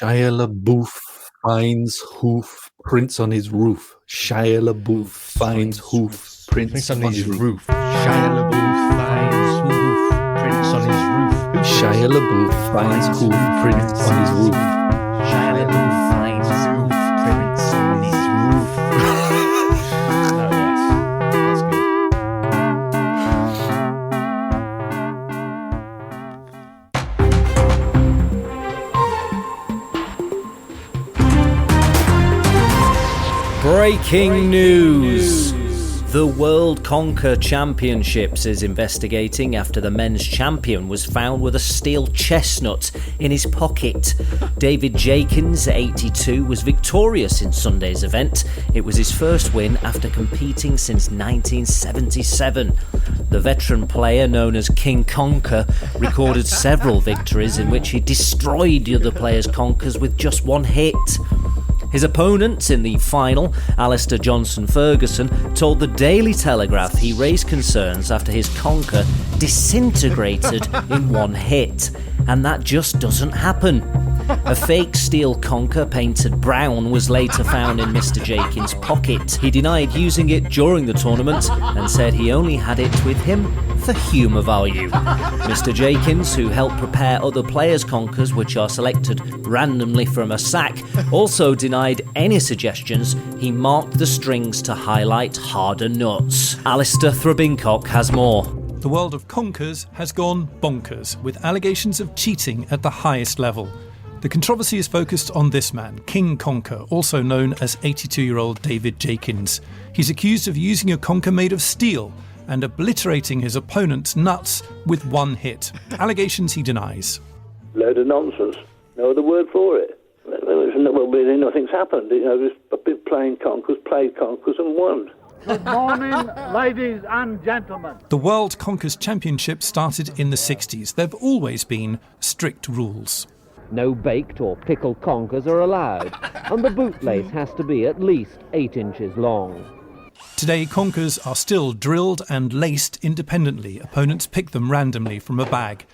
Shia LaBeouf finds hoof prints on his roof. Shia LaBeouf finds hoof prints on his roof. Shia LaBeouf finds hoof prints on his roof. Shia LaBeouf finds hoof prints on his roof. Shia LaBeouf finds hoof prints on his roof. No, that's good. Breaking news! The World Conker Championships is investigating after the men's champion was found with a steel chestnut in his pocket. David Jenkins, 82, was victorious in Sunday's event. It was his first win after competing since 1977. The veteran player, known as King Conker, recorded several victories in which he destroyed the other players' conkers with just one hit. His opponent in the final, Alistair Johnson-Ferguson, told the Daily Telegraph he raised concerns after his conker disintegrated in one hit, and that just doesn't happen. A fake steel conker painted brown was later found in Mr. Jenkins' pocket. He denied using it during the tournament and said he only had it with him for humour value. Mr. Jenkins, who helped prepare other players' conkers, which are selected randomly from a sack, also denied any suggestions he marked the strings to highlight harder nuts. Alistair Thrubincock has more. The world of conkers has gone bonkers, with allegations of cheating at the highest level. The controversy is focused on this man, King Conker, also known as 82-year-old David Jenkins. He's accused of using a conker made of steel and obliterating his opponent's nuts with one hit. Allegations he denies. Load of nonsense. No other word for it. Well, really nothing's happened. You know, just been playing conkers, played conkers and won. Good morning, ladies and gentlemen. The World Conkers Championship started in the 60s. There have always been strict rules. No baked or pickled conkers are allowed, and the bootlace has to be at least 8 inches long. Today, conkers are still drilled and laced independently. Opponents pick them randomly from a bag.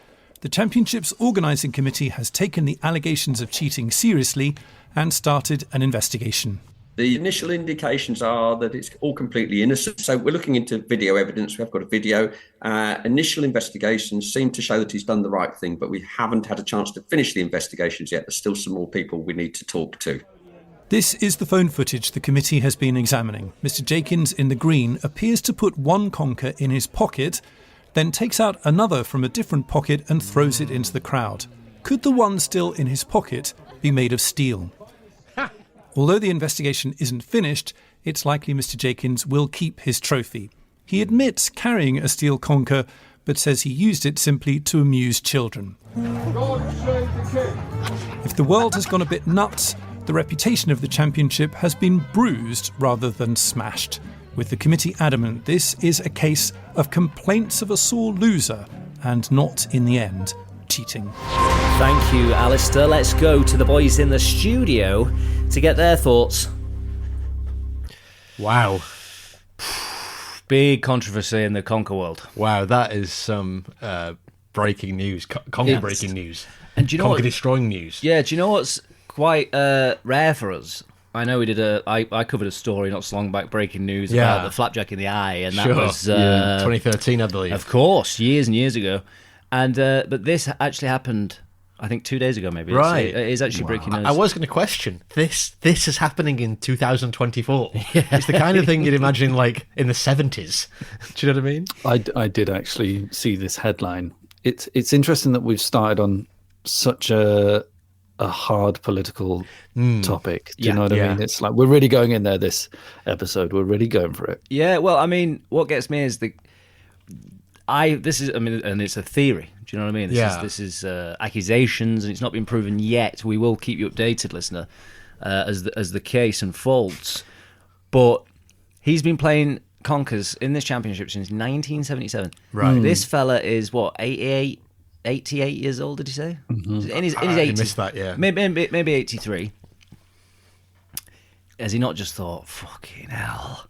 The championship's organising committee has taken the allegations of cheating seriously and started an investigation. The initial indications are that it's all completely innocent. So we're looking into video evidence. We've got a video. Initial investigations seem to show that he's done the right thing, but we haven't had a chance to finish the investigations yet. There's still some more people we need to talk to. This is the phone footage the committee has been examining. Mr. Jenkins in the green appears to put one conker in his pocket, then takes out another from a different pocket and throws it into the crowd. Could the one still in his pocket be made of steel? Although the investigation isn't finished, it's likely Mr. Jenkins will keep his trophy. He admits carrying a steel conker, but says he used it simply to amuse children. If the world has gone a bit nuts, the reputation of the championship has been bruised rather than smashed, with the committee adamant this is a case of complaints of a sore loser and not, in the end, cheating. Thank you, Alistair. Let's go to the boys in the studio to get their thoughts. Wow. Big controversy in the conker world. Wow, that is some breaking news. Conker breaking news. And do you know Conker destroying news. Yeah, do you know what's quite rare for us? I know we did I covered a story not so long back, breaking news about the flapjack in the eye, and that was 2013, I believe. Of course, years and years ago. And but this actually happened, I think 2 days ago, maybe. Right. It is actually breaking news. I was going to question this is happening in 2024. It's the kind of thing you'd imagine like in the 70s. Do you know what I mean? I did actually see this headline. It's interesting that we've started on such a hard political topic. Do you know what I mean? It's like we're really going in there this episode. We're really going for it. Yeah, well, I mean, what gets me is and it's a theory. Do you know what I mean? This is accusations, and it's not been proven yet. We will keep you updated, listener, as the case unfolds. But he's been playing conkers in this championship since 1977. Right. This fella is what, 88 years old? Did he say? Mm-hmm. In his 80s. I missed that. Yeah. Maybe 83. Has he not just thought, fucking hell,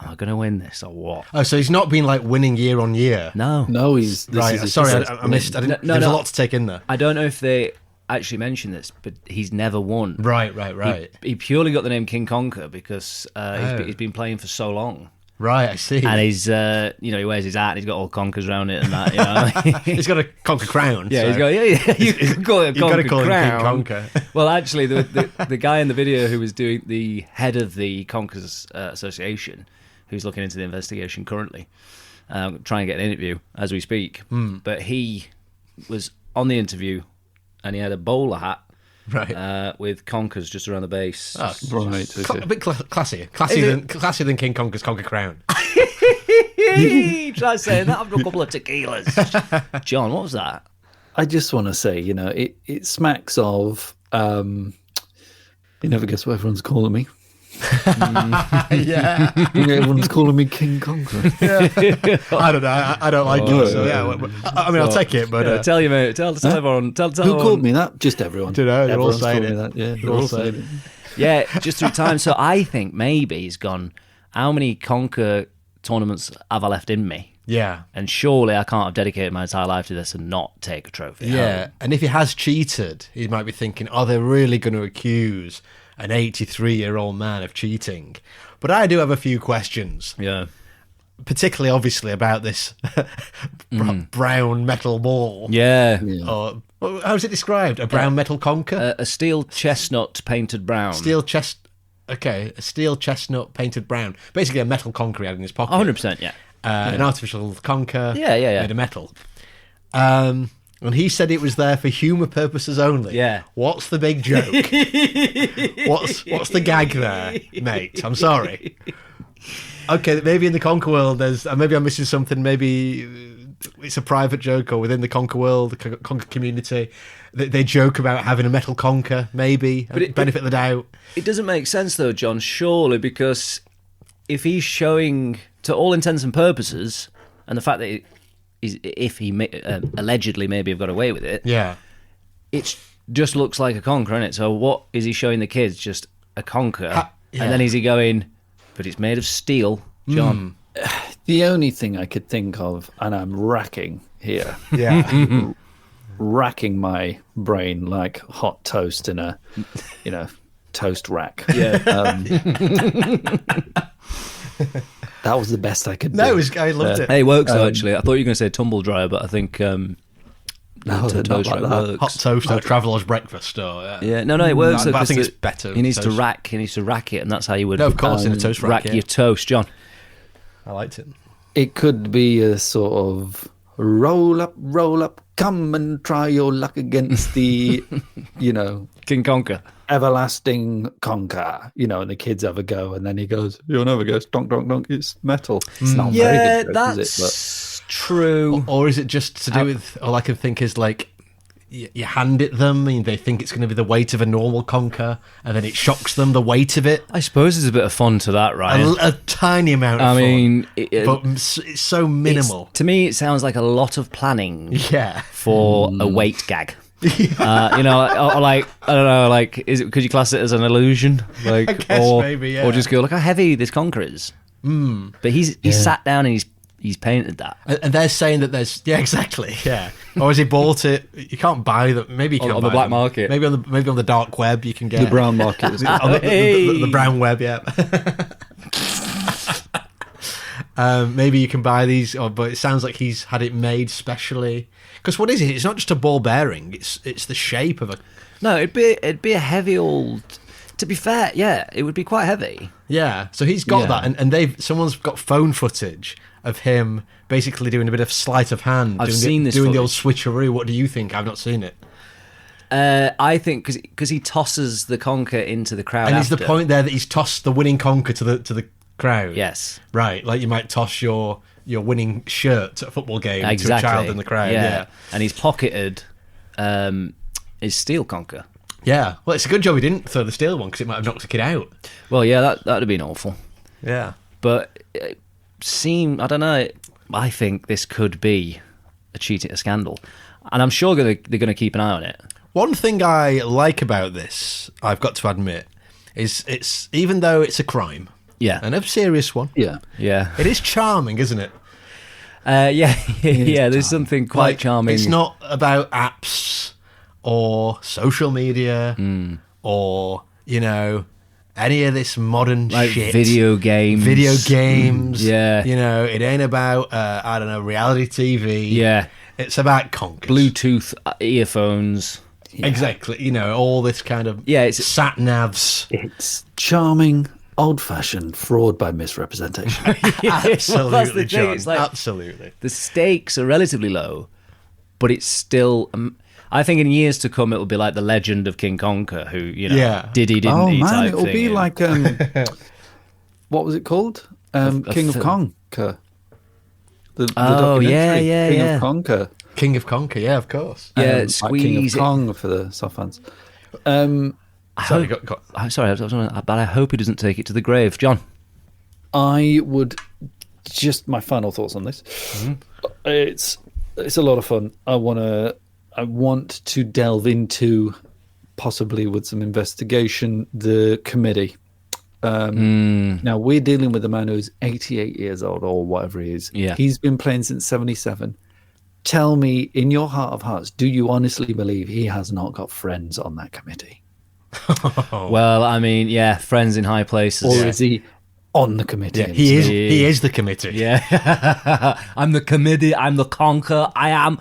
am I going to win this or what? Oh, so he's not been like winning year on year. No, he's right. Sorry, I missed. There's a lot to take in there. I don't know if they actually mention this, but he's never won. Right. He purely got the name King Conker because he's been playing for so long. Right, I see. And he's, he wears his hat and he's got all conkers around it and that, He's got a conker crown. Yeah, so. You can call it a conker crown. Him King Conker. Well, actually, the guy in the video who was doing the head of the Conkers Association, who's looking into the investigation currently, trying to get an interview as we speak. But he was on the interview and he had a bowler hat. Right, with conkers just around the base. Oh, right, a bit classier than King Conker's conker crown. Try saying that after a couple of tequilas. John, what was that? I just want to say, it smacks of. You never guess what everyone's calling me. Yeah, everyone's calling me King Conker. Yeah. I don't know. I don't like it. So I'll take it. But tell you, mate. Tell everyone. Tell who everyone. called me that? Just everyone. They're all saying it. That. Yeah, they're all saying it. Yeah, just through time. So I think maybe he's gone. How many Conker tournaments have I left in me? Yeah, and surely I can't have dedicated my entire life to this and not take a trophy. Yeah, and if he has cheated, he might be thinking, "Are they really going to accuse an 83-year-old man of cheating?" But I do have a few questions. Yeah. Particularly, obviously, about this brown metal ball. Yeah. Or, how's it described? A brown metal conker? A steel chestnut painted brown. A steel chestnut painted brown. Basically a metal conker he had in his pocket. 100%, yeah. An artificial conker made of metal. And he said it was there for humour purposes only. Yeah. What's the big joke? What's the gag there, mate? I'm sorry. Okay, maybe in the conker world there's... maybe I'm missing something. Maybe it's a private joke, or within the conker world, the conker community, they joke about having a metal conker, maybe. But benefit of the doubt. It doesn't make sense, though, John, surely, because if he's showing, to all intents and purposes, and the fact that if he allegedly maybe have got away with it, it just looks like a conker, isn't it? So what is he showing the kids? Just a conker, and then is he going, but it's made of steel, John? The only thing I could think of, and I'm racking here, racking my brain like hot toast in a, toast rack. Yeah. That was the best I could do. No, I loved it. Hey, it works though, actually. I thought you were going to say tumble dryer, but I think no, toast like rack works. Hot toast or traveller's breakfast. Or, no, it works. But I think it's better. He needs to rack it, and that's how you would. No, of course, in a toast rack. Rack your toast, John. I liked it. It could be a sort of roll up, come and try your luck against the, King Conker. Everlasting conker, and the kids have a go, and then he goes, "You'll never guess, donk, donk, donk, it's metal." It's not very good joke, is it? True. Or is it just to do with, all I can think is like, you hand it them and they think it's going to be the weight of a normal conker, and then it shocks them, the weight of it. I suppose there's a bit of fun to that, right? A tiny amount of fun. But it's so minimal. To me, it sounds like a lot of planning for a weight gag. I don't know, could you class it as an illusion? I guess maybe, yeah. Or just go, look how heavy this conker is. But he's sat down and he's painted that. And they're saying that there's... Yeah, exactly, yeah. Or has he bought it? You can't buy them. Maybe you can on the black market. Maybe on the dark web you can get... The brown market. the brown web, yeah. Maybe you can buy these, but it sounds like he's had it made because what is it? It's not just a ball bearing. It's the shape of a... No, it'd be a heavy old... To be fair, yeah, it would be quite heavy. Yeah, so he's got that, and someone's got phone footage of him basically doing a bit of sleight of hand. Doing the old switcheroo. What do you think? I've not seen it. I think because he tosses the conker into the crowd. And is the point there that he's tossed the winning conker to the crowd? Yes. Right, like you might toss your winning shirt at a football game to a child in the crowd. Yeah. And he's pocketed his steel conker. Yeah. Well, it's a good job he didn't throw the steel one, because it might have knocked a kid out. Well, yeah, that would have been awful. Yeah. But I don't know, I think this could be a scandal. And I'm sure they're going to keep an eye on it. One thing I like about this, I've got to admit, is it's even though it's a crime, and a serious one, it is charming, isn't it? There's something quite charming. It's not about apps or social media or, any of this modern shit. Video games. Yeah. It ain't about, reality TV. Yeah. It's about conkers. Bluetooth earphones. Yeah. Exactly. All this kind of sat navs. It's charming, old-fashioned fraud by misrepresentation. Absolutely, well, that's the John. thing. It's like, absolutely. The stakes are relatively low, but it's still... I think in years to come, it will be like the legend of King Conker, who, did he, didn't he type it'll thing. Be like... what was it called? King of Conker. The documentary, King of Conker. King of Conker, yeah, of course. Yeah, like King of Kong for the soft fans. Sorry, but I hope he doesn't take it to the grave. John? I would... Just my final thoughts on this. It's a lot of fun. I want to delve into, possibly with some investigation, the committee. Now, we're dealing with a man who's 88 years old or whatever he is. Yeah. He's been playing since 77. Tell me, in your heart of hearts, do you honestly believe he has not got friends on that committee? Well, I mean, yeah, friends in high places. Or is he on the committee? Yeah, he is the committee. Yeah. I'm the committee. I'm the conker. I am.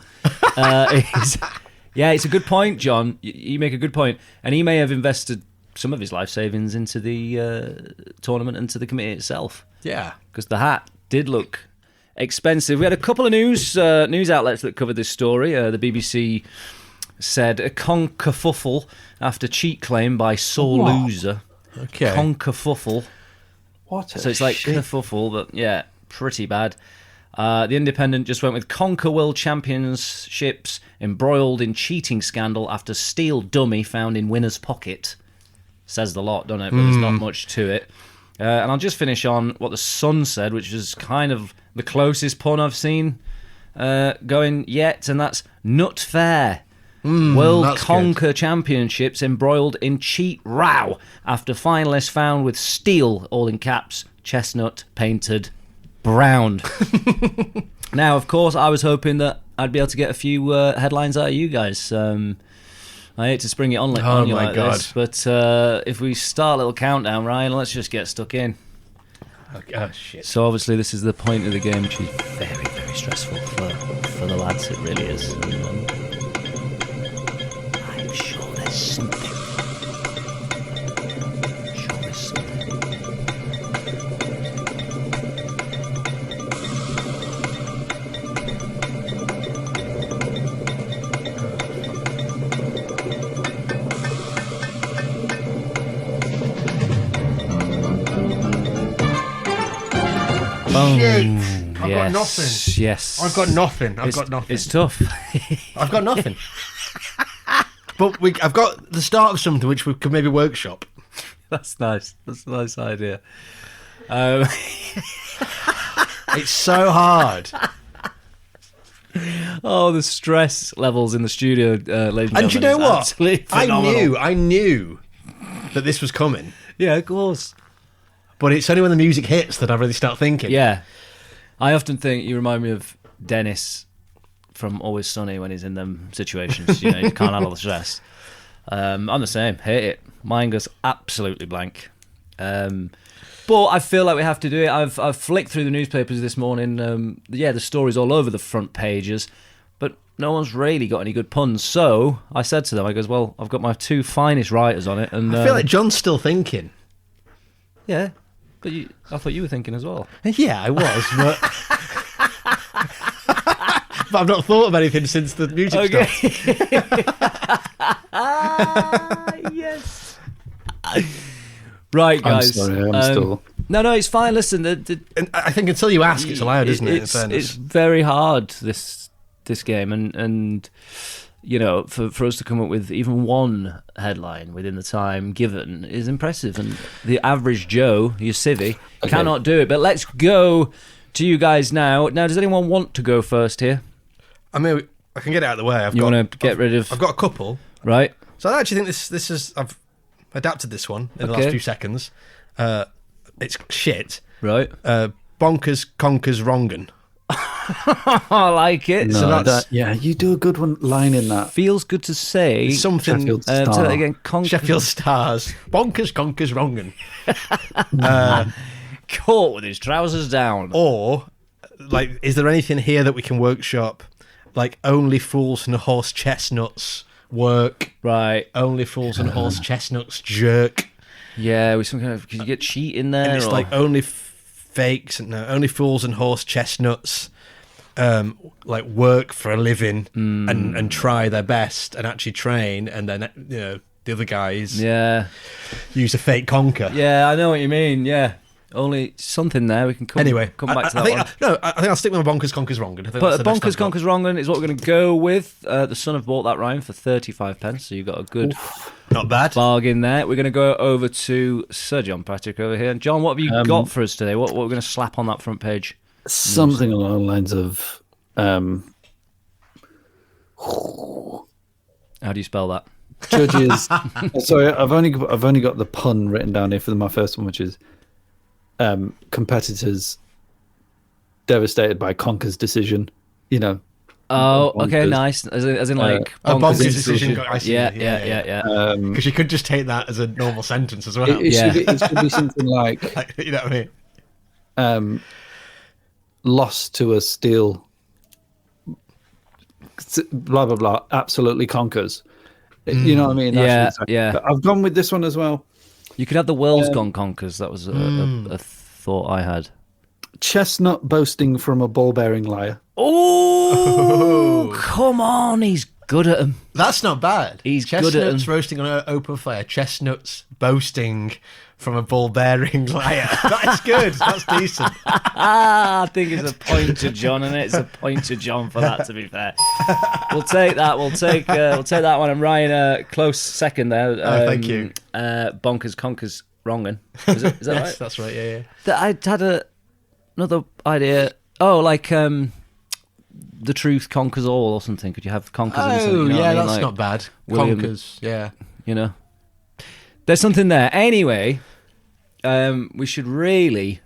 It's a good point, John. You make a good point. And he may have invested some of his life savings into the tournament and to the committee itself. Yeah. Because the hat did look expensive. We had a couple of news outlets that covered this story. The BBC said a conkerfuffle after cheat claim by sore loser. Okay. Conkerfuffle. What? So it's like kerfuffle, but yeah, pretty bad. The Independent just went with Conker World Championships embroiled in cheating scandal after steel dummy found in winner's pocket. Says the lot, doesn't it? But there's not much to it. And I'll just finish on what the Sun said, which is kind of the closest pun I've seen going yet, and that's nut fair. World Conker Championships embroiled in cheat row after finalists found with steel, all in caps, chestnut painted brown. Now, of course, I was hoping that I'd be able to get a few headlines out of you guys. I hate to spring it on you like this, but if we start a little countdown, Ryan, let's just get stuck in. Oh, shit. So obviously this is the point of the game, which is very, very stressful for the lads. It really is. And, I'm sure there's something. I've got nothing. Yes. I've got nothing. It's tough. I've got nothing. But I've got the start of something which we could maybe workshop. That's nice. That's a nice idea. It's so hard. Oh, the stress levels in the studio, ladies and gentlemen. And do you know what? Phenomenal. I knew that this was coming. Yeah, of course. But it's only when the music hits that I really start thinking. Yeah. I often think you remind me of Dennis from Always Sunny when he's in them situations. You can't handle the stress. I'm the same. Hate it. Mine goes absolutely blank. But I feel like we have to do it. I've flicked through the newspapers this morning. The story's all over the front pages, but no one's really got any good puns. So I said to them, I've got my two finest writers on it. And I feel like John's still thinking. Yeah, but I thought you were thinking as well. Yeah, I was, but... but I've not thought of anything since the music stopped. Yes. Right, guys. I'm sorry, I'm still... No, it's fine. Listen, and I think until you ask, it's allowed, isn't it? In fairness. It's very hard, this game, and for us to come up with even one headline within the time given is impressive. And the average Joe, your civvy, cannot do it. But let's go to you guys now. Now, does anyone want to go first here? I mean, I can get it out of the way. I've got a couple. Right. So I actually think this is... I've adapted this one in the last few seconds. It's shit. Right. Bonkers, conkers, wrongen. I like it. No, So that's you do a good line in that. Feels good to say. Something. Sheffield Say Star. that again. Sheffield Stars. Bonkers, conkers, wrongin'. Caught with his trousers down. Or, like, is there anything here that we can workshop? Like, only fools and horse chestnuts work. Right. Only fools and horse chestnuts jerk. Yeah, with some kind of... Can you get cheat in there? And it's like only fakes, no, only fools and horse chestnuts like work for a living and try their best and actually train, and then, you know, the other guys use a fake conker. Yeah, I know what you mean, yeah. Only something there. We can come back to that I think, one. I think I'll stick with my bonkers, conkers, wrongin'. But bonkers, conkers, wrongin' is what we're going to go with. The Sun have bought that Ryan for 35p, so you got a good not bad bargain there. We're going to go over to Sir John Patrick over here. And John, what have you got for us today? What we're going to slap on that front page? Something along the lines of... How do you spell that? Judges... Sorry, I've only got the pun written down here for my first one, which is... competitors devastated by Conker's decision, you know. Oh, okay, nice. As in like Bonkers' decision. I see. Yeah. Because you could just take that as a normal sentence as well. It should be something like, you know what I mean? Lost to a steel, blah blah blah. Absolutely Conkers. You know what I mean? Yeah. I've gone with this one as well. You could have the world's gone conkers. That was a thought I had. Chestnut boasting from a ball-bearing liar. Oh, come on. He's good at them. That's not bad. He's Chestnuts good at them. roasting on an open fire. Chestnuts boasting from a ball-bearing liar. That's good. That's decent. I think it's a point to John, and it's a point to John for that, to be fair. We'll take that. We'll take that one. And Ryan, close second there. Thank you. Bonkers, conkers, wrongin'. Is that Yes, right? that's right. Yeah. I had another idea. Oh, like the truth conquers all, or something. Could you have conkers? Oh, in something, you know what I mean? that's like not bad. William, Conkers, yeah. You know, there's something there. Anyway, we should really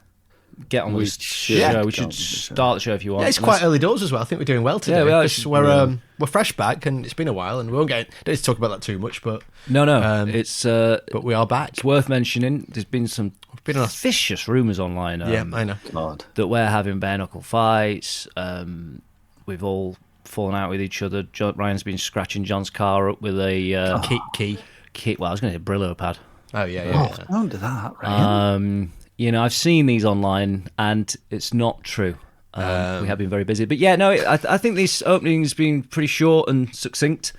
get on with the show. We should start the show if you want. Yeah, it's quite early doors as well. I think we're doing well today. Yeah, we are. Because we're fresh back, and it's been a while, and we won't don't need to talk about that too much. But no, it's but we are back. It's worth mentioning. There's been some vicious rumours online. I know. God. That we're having bare knuckle fights. We've all fallen out with each other. Ryan's been scratching John's car up with a key. Well, I was going to say Brillo pad. Oh yeah. Don't do that, right? You know, I've seen these online, and it's not true. We have been very busy, but yeah, no, I think this opening's been pretty short and succinct.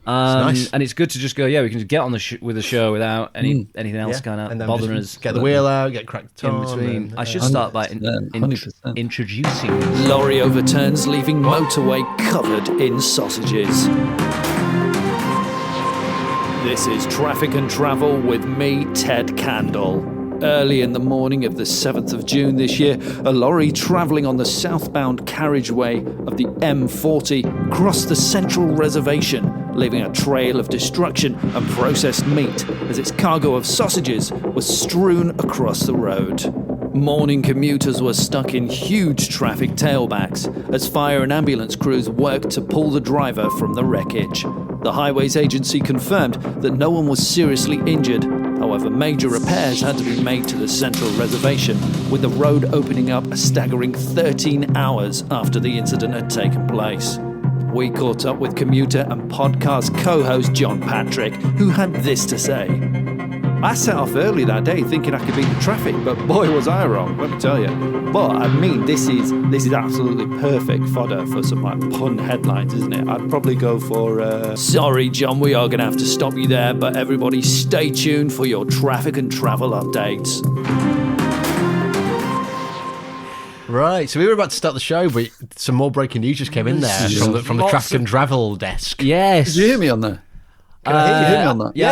Nice. And it's good to just go. Yeah, we can just get on with the show without anything else kind of bothering us. Get the wheel out, get cracked in on. between. I should start by introducing. Lorry overturns, leaving motorway covered in sausages. This is Traffic and Travel with me, Ted Candle. Early in the morning of the 7th of June this year, a lorry travelling on the southbound carriageway of the M40 crossed the central reservation, leaving a trail of destruction and processed meat as its cargo of sausages was strewn across the road. Morning commuters were stuck in huge traffic tailbacks as fire and ambulance crews worked to pull the driver from the wreckage. The Highways Agency confirmed that no one was seriously injured. However, major repairs had to be made to the central reservation, with the road opening up a staggering 13 hours after the incident had taken place. We caught up with commuter and podcast co-host John Patrick, who had this to say. I set off early that day thinking I could beat the traffic, but boy was I wrong, let me tell you. But I mean, this is absolutely perfect fodder for some like pun headlines, isn't it? I'd probably go for sorry John, we are going to have to stop you there, but everybody stay tuned for your traffic and travel updates. Right, so we were about to start the show, but some more breaking news just came in there from the traffic and travel desk. Yes. Did you hear me on there? Can I hear me on that? You're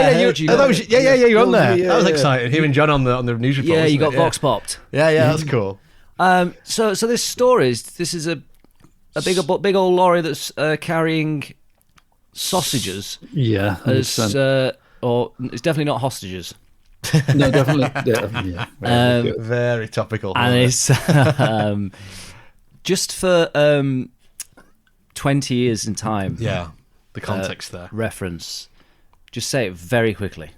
on there. That was exciting. Hearing John on the news report. Yeah, you got vox popped. Yeah, that's cool. So this story is a big old lorry that's carrying sausages. Yeah, or it's definitely not hostages. No, definitely. Yeah, very topical. And it's Just for 20 years in time. Yeah, the context there. Reference. Just say it very quickly.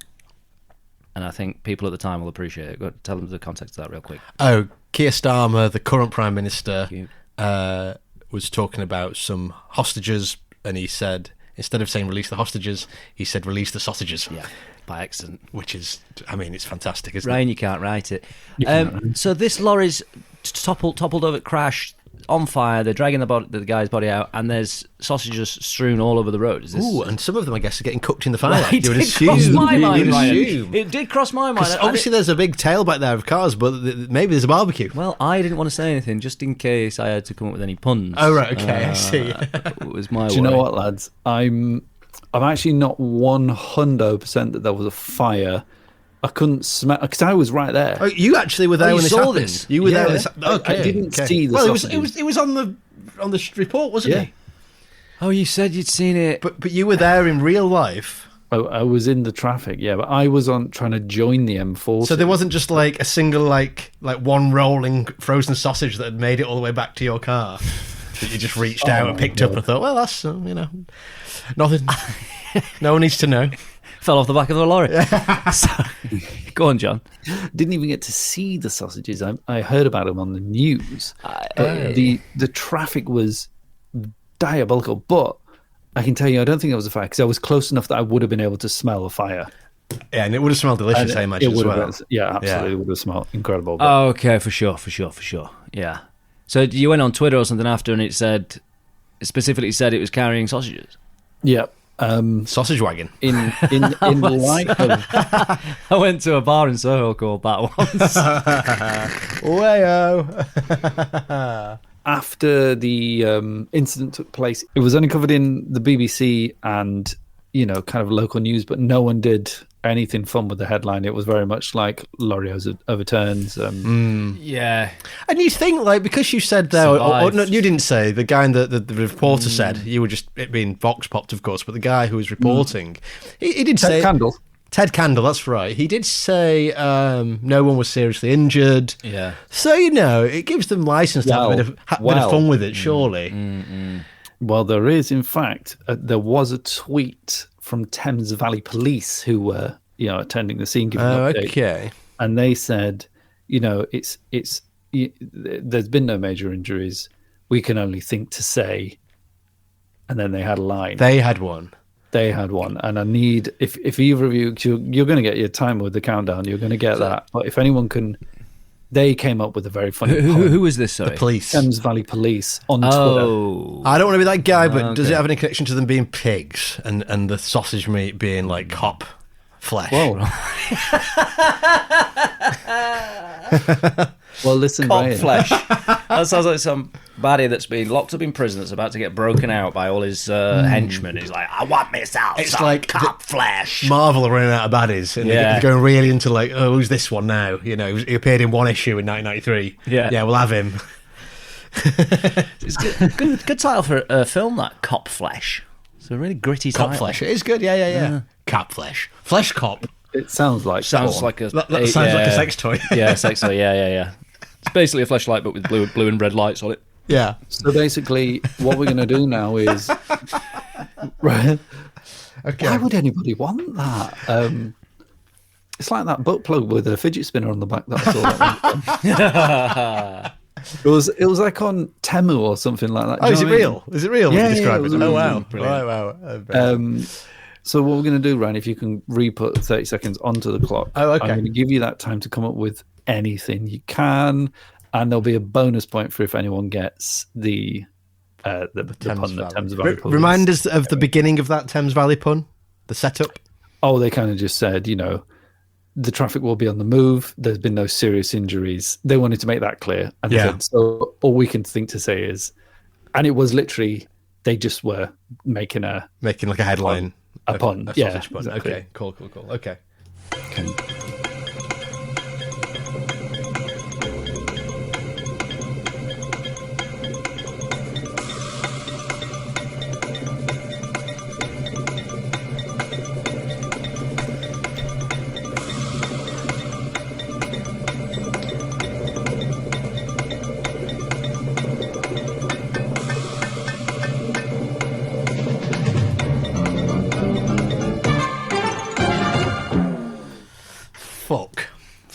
And I think people at the time will appreciate it. Go tell them the context of that real quick. Oh, Keir Starmer, the current Prime Minister, was talking about some hostages, and he said, instead of saying release the hostages, he said release the sausages. Yeah, by accident. Which is, I mean, it's fantastic, isn't Ryan, it? you can't write it. So this lorry's toppled over, crashed, on fire. They're dragging the guy's body out, and there's sausages strewn all over the road. Is this... Ooh, and some of them, I guess, are getting cooked in the fire. It did cross my mind, Ryan. It did cross my mind. Obviously, there's a big tailback there of cars, but maybe there's a barbecue. Well, I didn't want to say anything, just in case I had to come up with any puns. Oh, right, okay, I see. It was my Do you know what, lads? I'm actually not 100% that there was a fire. I couldn't smell, because I was right there. Oh, you actually were there when this happened. This? You were there when this happened. I didn't see the sausages. It was on the report, wasn't it? Oh, you said you'd seen it. But you were there in real life. I was in the traffic, yeah, but I was trying to join the M40. So there wasn't just like a single like one rolling frozen sausage that had made it all the way back to your car that you just reached out and picked up and thought, well, that's nothing. No one needs to know. Fell off the back of the lorry. Go on, John. Didn't even get to see the sausages. I heard about them on the news. The traffic was diabolical, but I can tell you, I don't think it was a fire, because I was close enough that I would have been able to smell a fire. Yeah, and it would have smelled delicious, I imagine, as well. Yeah, absolutely. It would have smelled incredible. Oh, okay, for sure. Yeah. So you went on Twitter or something after, and it specifically said it was carrying sausages. Yeah. Sausage wagon. In light of... I went to a bar in Soho called that once. Wayo. After the incident took place, it was only covered in the BBC and, kind of local news, but no one did anything fun with the headline. It was very much like lorry overturns. Yeah. And you think, like, because you said there, or no, you didn't say, the guy the reporter said, you were just, it being vox popped, of course, but the guy who was reporting, he did say... Ted Candle, that's right. He did say no one was seriously injured. Yeah. So, it gives them license to have a bit of fun with it, surely. Well, there is, in fact, there was a tweet from Thames Valley Police who were, attending the scene, giving an update. Okay. And they said, there's been no major injuries. We can only think to say. And then they had a line. They had one. And I need, if either of you, you're going to get your time with the countdown, you're going to get that. But if anyone can, they came up with a very funny Who was this, sorry? The police. Thames Valley Police on Twitter. I don't want to be that guy, but does it have any connection to them being pigs and the sausage meat being like cop flesh? Whoa. Well, listen, Cop Brian. flesh. That sounds like some baddie that's been locked up in prison that's about to get broken out by all his henchmen. He's like, I want myself It's some like cop flesh. Marvel are running out of baddies, and they're going really into like, oh, who's this one now? He appeared in one issue in 1993. Yeah, we'll have him. It's good title for a film, that Cop Flesh. It's a really gritty title. Cop Flesh. It is good. Yeah. Cop Flesh. Flesh Cop. It sounds like that sounds like a sex toy. Yeah, sex toy. Yeah. It's basically a fleshlight, but with blue and red lights on it. Yeah. So basically, what we're going to do now is, right? Okay. Why would anybody want that? It's like that butt plug with a fidget spinner on the back. That I saw. It was like on Temu or something like that. Oh, is it real? Is it real? Yeah, describe it. Oh wow! Brilliant. Wow. So what we're going to do, Ryan, if you can re-put 30 seconds onto the clock, okay. I'm going to give you that time to come up with anything you can, and there'll be a bonus point for if anyone gets the pun, the Thames Valley Police. Remind us of the beginning of that Thames Valley pun, the setup. Oh, they kind of just said, the traffic will be on the move. There's been no serious injuries. They wanted to make that clear. And they said, so all we can think to say is, and it was literally, they just were making like a headline. A pun. A sausage pun. Exactly. Okay, cool. Okay.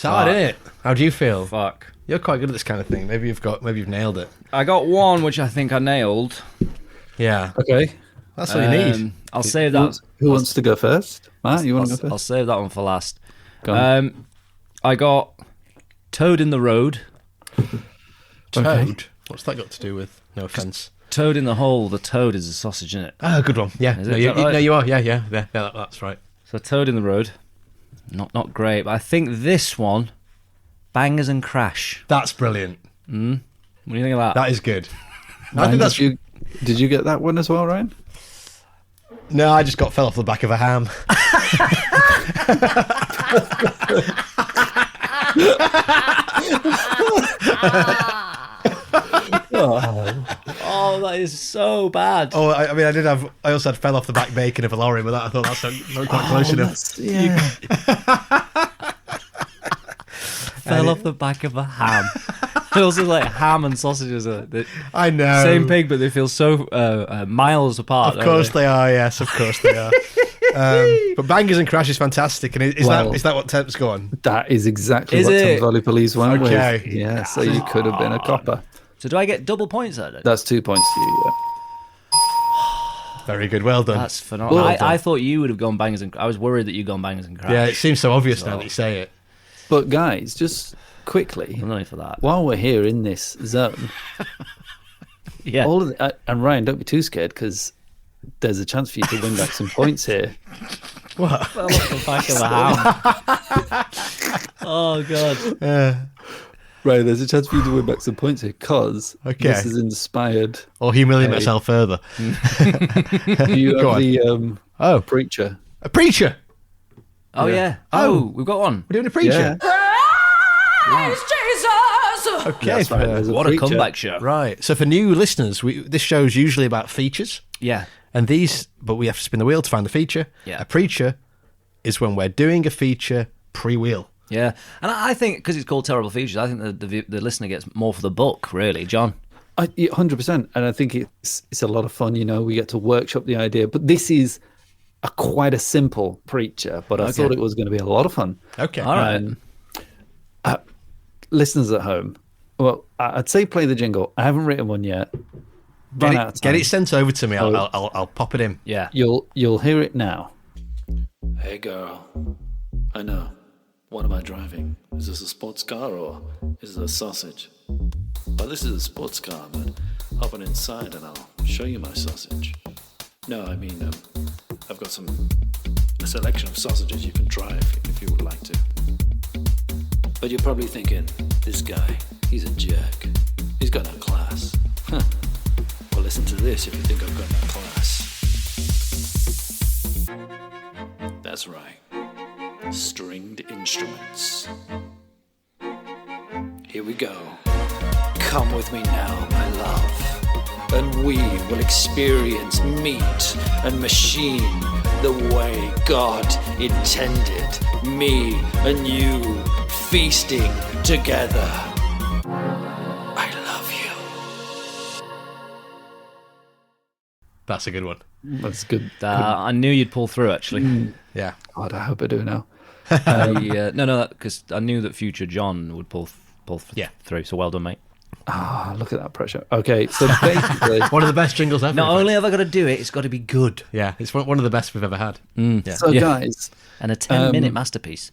It's hard, isn't it? How do you feel? Fuck. You're quite good at this kind of thing. Maybe you've nailed it. I got one which I think I nailed. Yeah. Okay. That's what you need. I'll save that. Who wants to go first? Matt, you want to go first? I'll save that one for last. Go on. I got Toad in the Road. Toad? Okay. What's that got to do with? No offence. Toad in the Hole. The toad is a sausage, isn't it? Ah, good one. Yeah. Is No, it? you, Is that right? no, you are. Yeah, that's right. So Toad in the Road. Not great, but I think this one, Bangers and Crash. That's brilliant. What do you think of that? That is good. I Ryan, think that's. Did you get that one as well, Ryan? No, I just fell off the back of a ham. Oh, that is so bad. Oh, I mean, I also had fell off the back bacon of a lorry, but I thought that's not quite close enough. Yeah. Fell off the back of a ham. It also like ham and sausages are I know. same pig, but they feel so miles apart. Of course they are. Yes, of course they are. But Bangers and Crash is fantastic, and is that what Temp's go on? That is exactly Is what it? Thames Valley Police went Okay. with. Yeah, so you could have been a copper. So do I get double points there then? That's 2 points to you, yeah. Very good. Well done. That's phenomenal. Well done. I thought you would have gone Bangers and I was worried that you'd gone Bangers and Crash. Yeah, it seems so obvious now that you say it. But guys, just quickly, I'm not for that. while we're here in this zone, Yeah. all of and Ryan, don't be too scared because there's a chance for you to win back some points here. What? Fell off the back of a ham. Oh god. Right, there's a chance for you to win back some points here because Okay. this is inspired. Or humiliate myself further. You Go have on. the preacher. A preacher. Oh yeah. Oh, we've got one. We're doing a preacher. Okay. That's right, there's What a preacher. comeback show. Right. So for new listeners, this show's usually about features. Yeah. And but we have to spin the wheel to find the feature. Yeah. A preacher is when we're doing a feature pre-wheel. Yeah. And I think because it's called Terrible Features, I think the listener gets more for the book, really, John. 100%, and I think it's a lot of fun. You know, we get to workshop the idea, but this is quite a simple preacher. But I thought it was going to be a lot of fun. Okay. All right. Listeners at home, well, I'd say play the jingle. I haven't written one yet. Get it sent over to me. I'll pop it in. Yeah. You'll hear it now. Hey girl, I know. What am I driving? Is this a sports car or is it a sausage? Well, this is a sports car, but hop on inside and I'll show you my sausage. No, I mean, I've got a selection of sausages you can try if you would like to. But you're probably thinking, this guy, he's a jerk. He's got no class. Huh. Well, listen to this if you think I've got no class. That's right. Stringed instruments. Here we go. Come with me now, my love, and we will experience meat and machine the way God intended. Me and you feasting together. I love you. That's a good one. That's good. I knew you'd pull through, actually. Yeah. God, I hope I do now. No, because I knew that future John would pull through. So well done, mate. Look at that pressure. Okay, so basically, One of the best jingles ever. Not only have I got to do it, it's got to be good. Yeah, it's one of the best we've ever had. Yeah. so guys, And a 10-minute masterpiece.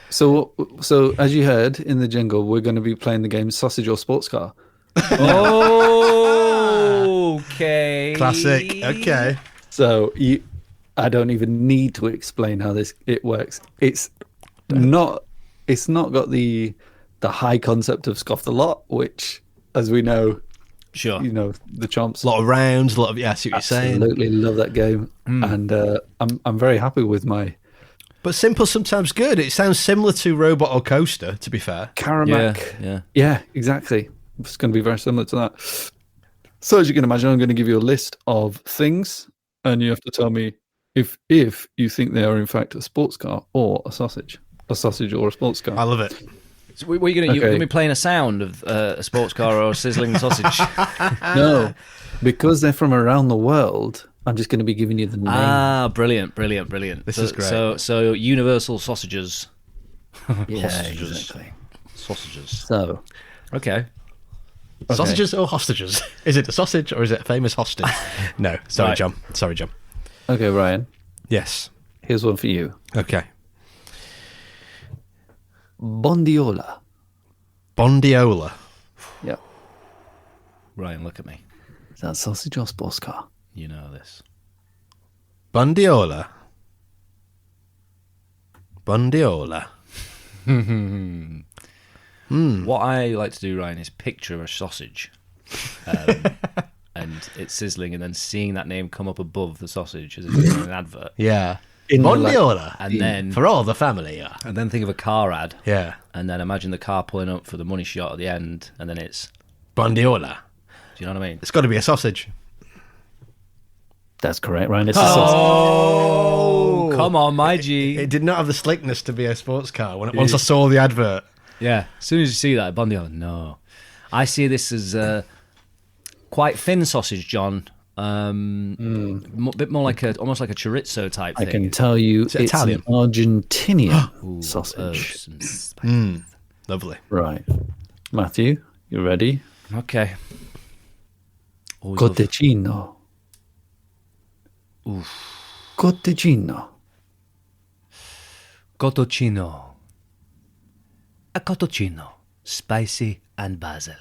so as you heard in the jingle, we're going to be playing the game Sausage or Sports Car. Okay. Classic. Okay. So I don't even need to explain how it works. It's not got the high concept of Scoff the Lot, which, as we know, Sure. you know, the chomps. A lot of rounds, I see what you're saying. Absolutely love that game, and I'm very happy with my But simple, sometimes good. It sounds similar to Robot or Coaster, to be fair. Caramac. Yeah, exactly. It's going to be very similar to that. So as you can imagine, I'm going to give you a list of things, and you have to tell me if you think they are in fact a sports car or a sausage or a sports car. I love it. So what are you going to? You're going to be playing a sound of a sports car or a sizzling sausage? No, because they're from around the world. I'm just going to be giving you the name. Ah, brilliant. This is great. So Universal Sausages. Yeah, Sausages. exactly. Sausages. So, Okay. Sausages or hostages? Is it a sausage or is it a famous hostage? No, sorry, Right. John. Sorry, John. okay, Ryan, Yes. here's one for you. Okay. Bondiola. Bondiola. Yeah. Ryan, look at me. Is that sausage or sports car? You know this. Bondiola. Bondiola. What I like to do, Ryan, is picture a sausage, and it's sizzling, and then seeing that name come up above the sausage as if it's in an advert, Yeah. In the, Bondiola. and then For all the family, yeah. and then think of a car ad, Yeah. and then imagine the car pulling up for the money shot at the end, and then it's. Bondiola. Do you know what I mean? It's got to be a sausage. That's correct, Ryan. It's a sausage. Oh, come on, my G. It did not have the slickness to be a sports car once I saw the advert. Yeah, as soon as you see that, Bondiola, no. I see this as quite thin sausage, John. A bit more like almost like a chorizo type I thing. can tell you it it's Italian? an Argentinian Ooh, sausage. herbs and spices. Lovely. Right. Matthew, you ready? Okay. Always love- Cotecino. Cotecino. Cotocino. A cotocino, spicy and basil.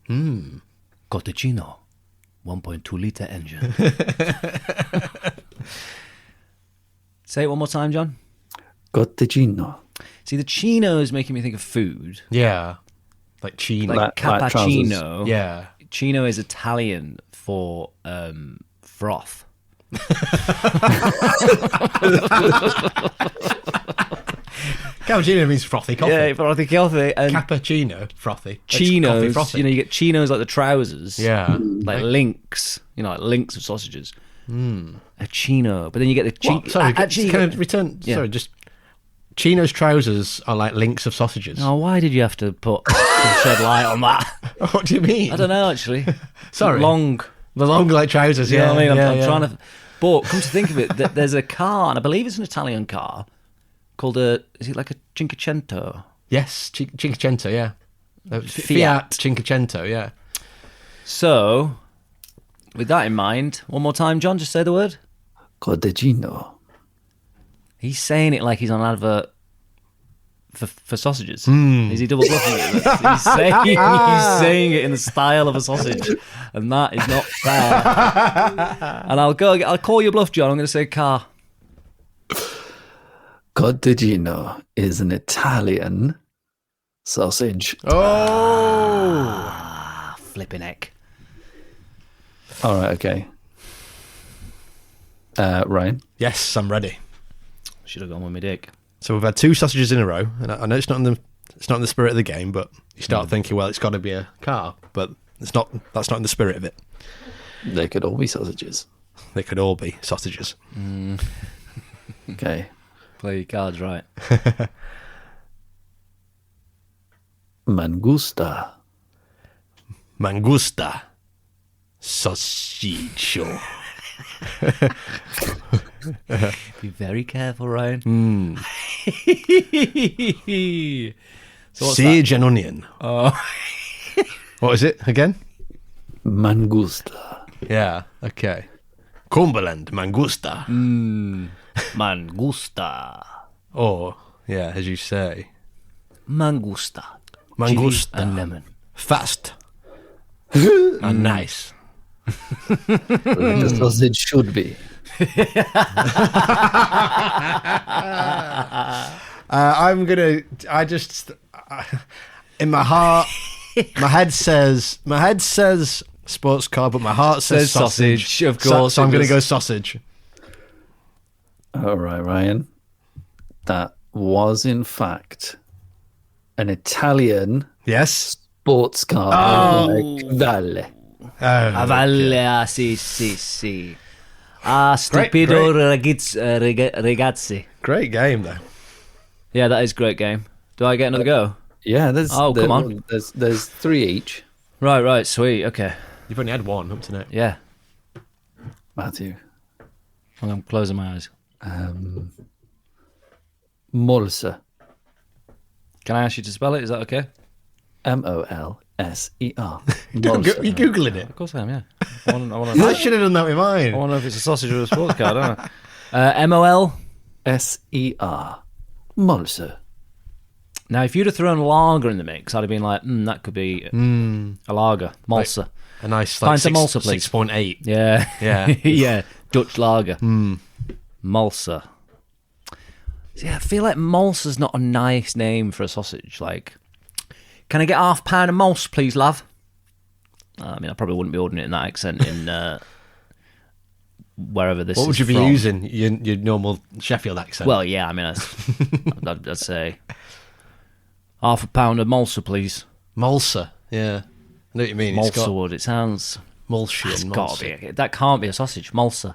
Cotocino, 1.2 litre engine. Say it one more time, John. Cotecino. See, the chino is making me think of food. Yeah. Like chino. Like Like cappuccino. yeah. Chino is Italian for froth. Cappuccino means frothy coffee. Yeah, frothy coffee. And Cappuccino, frothy. It's coffee chinos, frothy. you get chinos like the trousers. Yeah. Like links, like links of sausages. A chino. But then you get the What? Sorry, actually, can I return? Yeah. Sorry, just Chino's trousers are like links of sausages. Oh, why did you have to shed light on that? What do you mean? I don't know, actually. Sorry. Long. The long like trousers. You Yeah, know what I mean? yeah, I'm yeah. trying to. But come to think of it, there's a car, and I believe it's an Italian car, called is it like a Cinquecento? Yes, Cinquecento. Yeah, Fiat. Cinquecento. Yeah. So, with that in mind, one more time, John, just say the word. Cotecino. He's saying it like he's on an advert for sausages. Is he double bluffing it? He's saying it in the style of a sausage, and that is not fair. And I'll call your bluff, John. I'm going to say car. Cotecino is an Italian sausage. Oh. Flipping heck. All right, okay. Ryan? Yes, I'm ready. Should have gone with my dick. So we've had two sausages in a row, and I know it's not in the spirit of the game, but you start thinking, well, it's got to be a car, but it's not. That's not in the spirit of it. They could all be sausages. They could all be sausages. Okay. Play your cards right. Mangusta. Mangusta. Sausaggio. Be very careful, Ryan. So what's Sage and onion. Oh. What is it again? Mangusta. Yeah. Okay. Cumberland Mangusta. Mangusta. Or yeah, as you say, Mangusta. Mangusta. Chili and lemon. Fast and nice. Like a sausage should be. In my heart, my head says sports car, but my heart says sausage. Of course. So I'm it going to was. go sausage. All right, Ryan. That was, in fact, an Italian Yes. sports car. Like Valle. A valle, sì. Ah, stupido ragazzi. Great game though. Yeah, that is a great game. Do I get another go? Yeah, come on. There's three each. Right, sweet, okay. You've only had one up to now. Yeah. Matthew, I'm closing my eyes. Molser. Can I ask you to spell it? Is that okay? Molser. You Googling it? Of course I am, yeah. I should have done that with mine. I want to know if it's a sausage or a sports car, don't I? Ser. Molser. Now, if you'd have thrown lager in the mix, I'd have been like, that could be a lager. Molser. A nice, Pints of Molser, please. 6.8. Yeah. Yeah. Yeah. Dutch lager. Molser. See, I feel like Molser's not a nice name for a sausage. Like, can I get half pound of Mols, please, love? I mean, I probably wouldn't be ordering it in that accent in wherever this is. What would you be from. using? Your normal Sheffield accent? Well, yeah, I mean, I'd say half a pound of Molser, please. Molser, yeah. I know what you mean. Molser wood. It sounds... Molshian. That's gotta be... That can't be a sausage. Molser.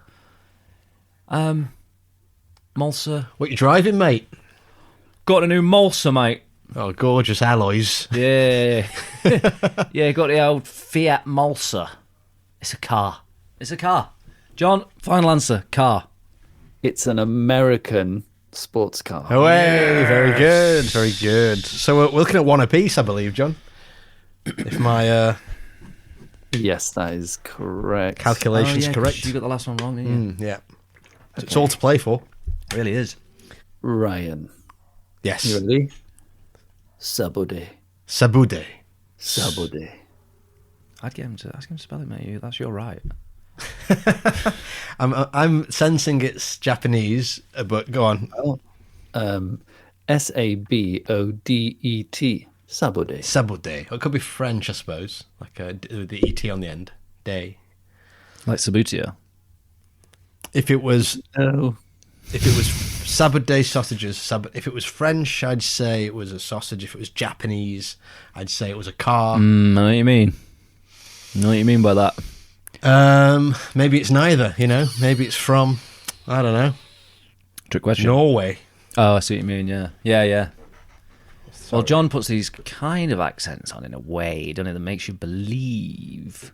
Molser. What you driving, mate? Got a new Molser, mate. Oh, gorgeous alloys. Yeah. Yeah, got the old Fiat Molser. It's a car. John, final answer. Car. It's an American sports car. Away. Very good. Very good. So we're looking at one apiece, I believe, John. If my Yes, that is correct. calculation's correct. You got the last one wrong, didn't you? Yeah. Okay. It's all to play for. It really is. Ryan. Yes. You ready? Sabude. Sabude. I'd get him to ask him to spell it, mate. That's your right. I'm sensing it's Japanese, but go on. Sabodet. Sabude. Sabude. It could be French, I suppose. Like the ET on the end. Day. Like Sabutia. If it was Oh. Sabude sausages, if it was French, I'd say it was a sausage. If it was Japanese, I'd say it was a car. I know what you mean. I know what you mean by that. Maybe it's neither, Maybe it's from, I don't know, Trick question. Norway. Oh, I see what you mean, yeah. Yeah. Well, John puts these kind of accents on in a way, doesn't it, that makes you believe.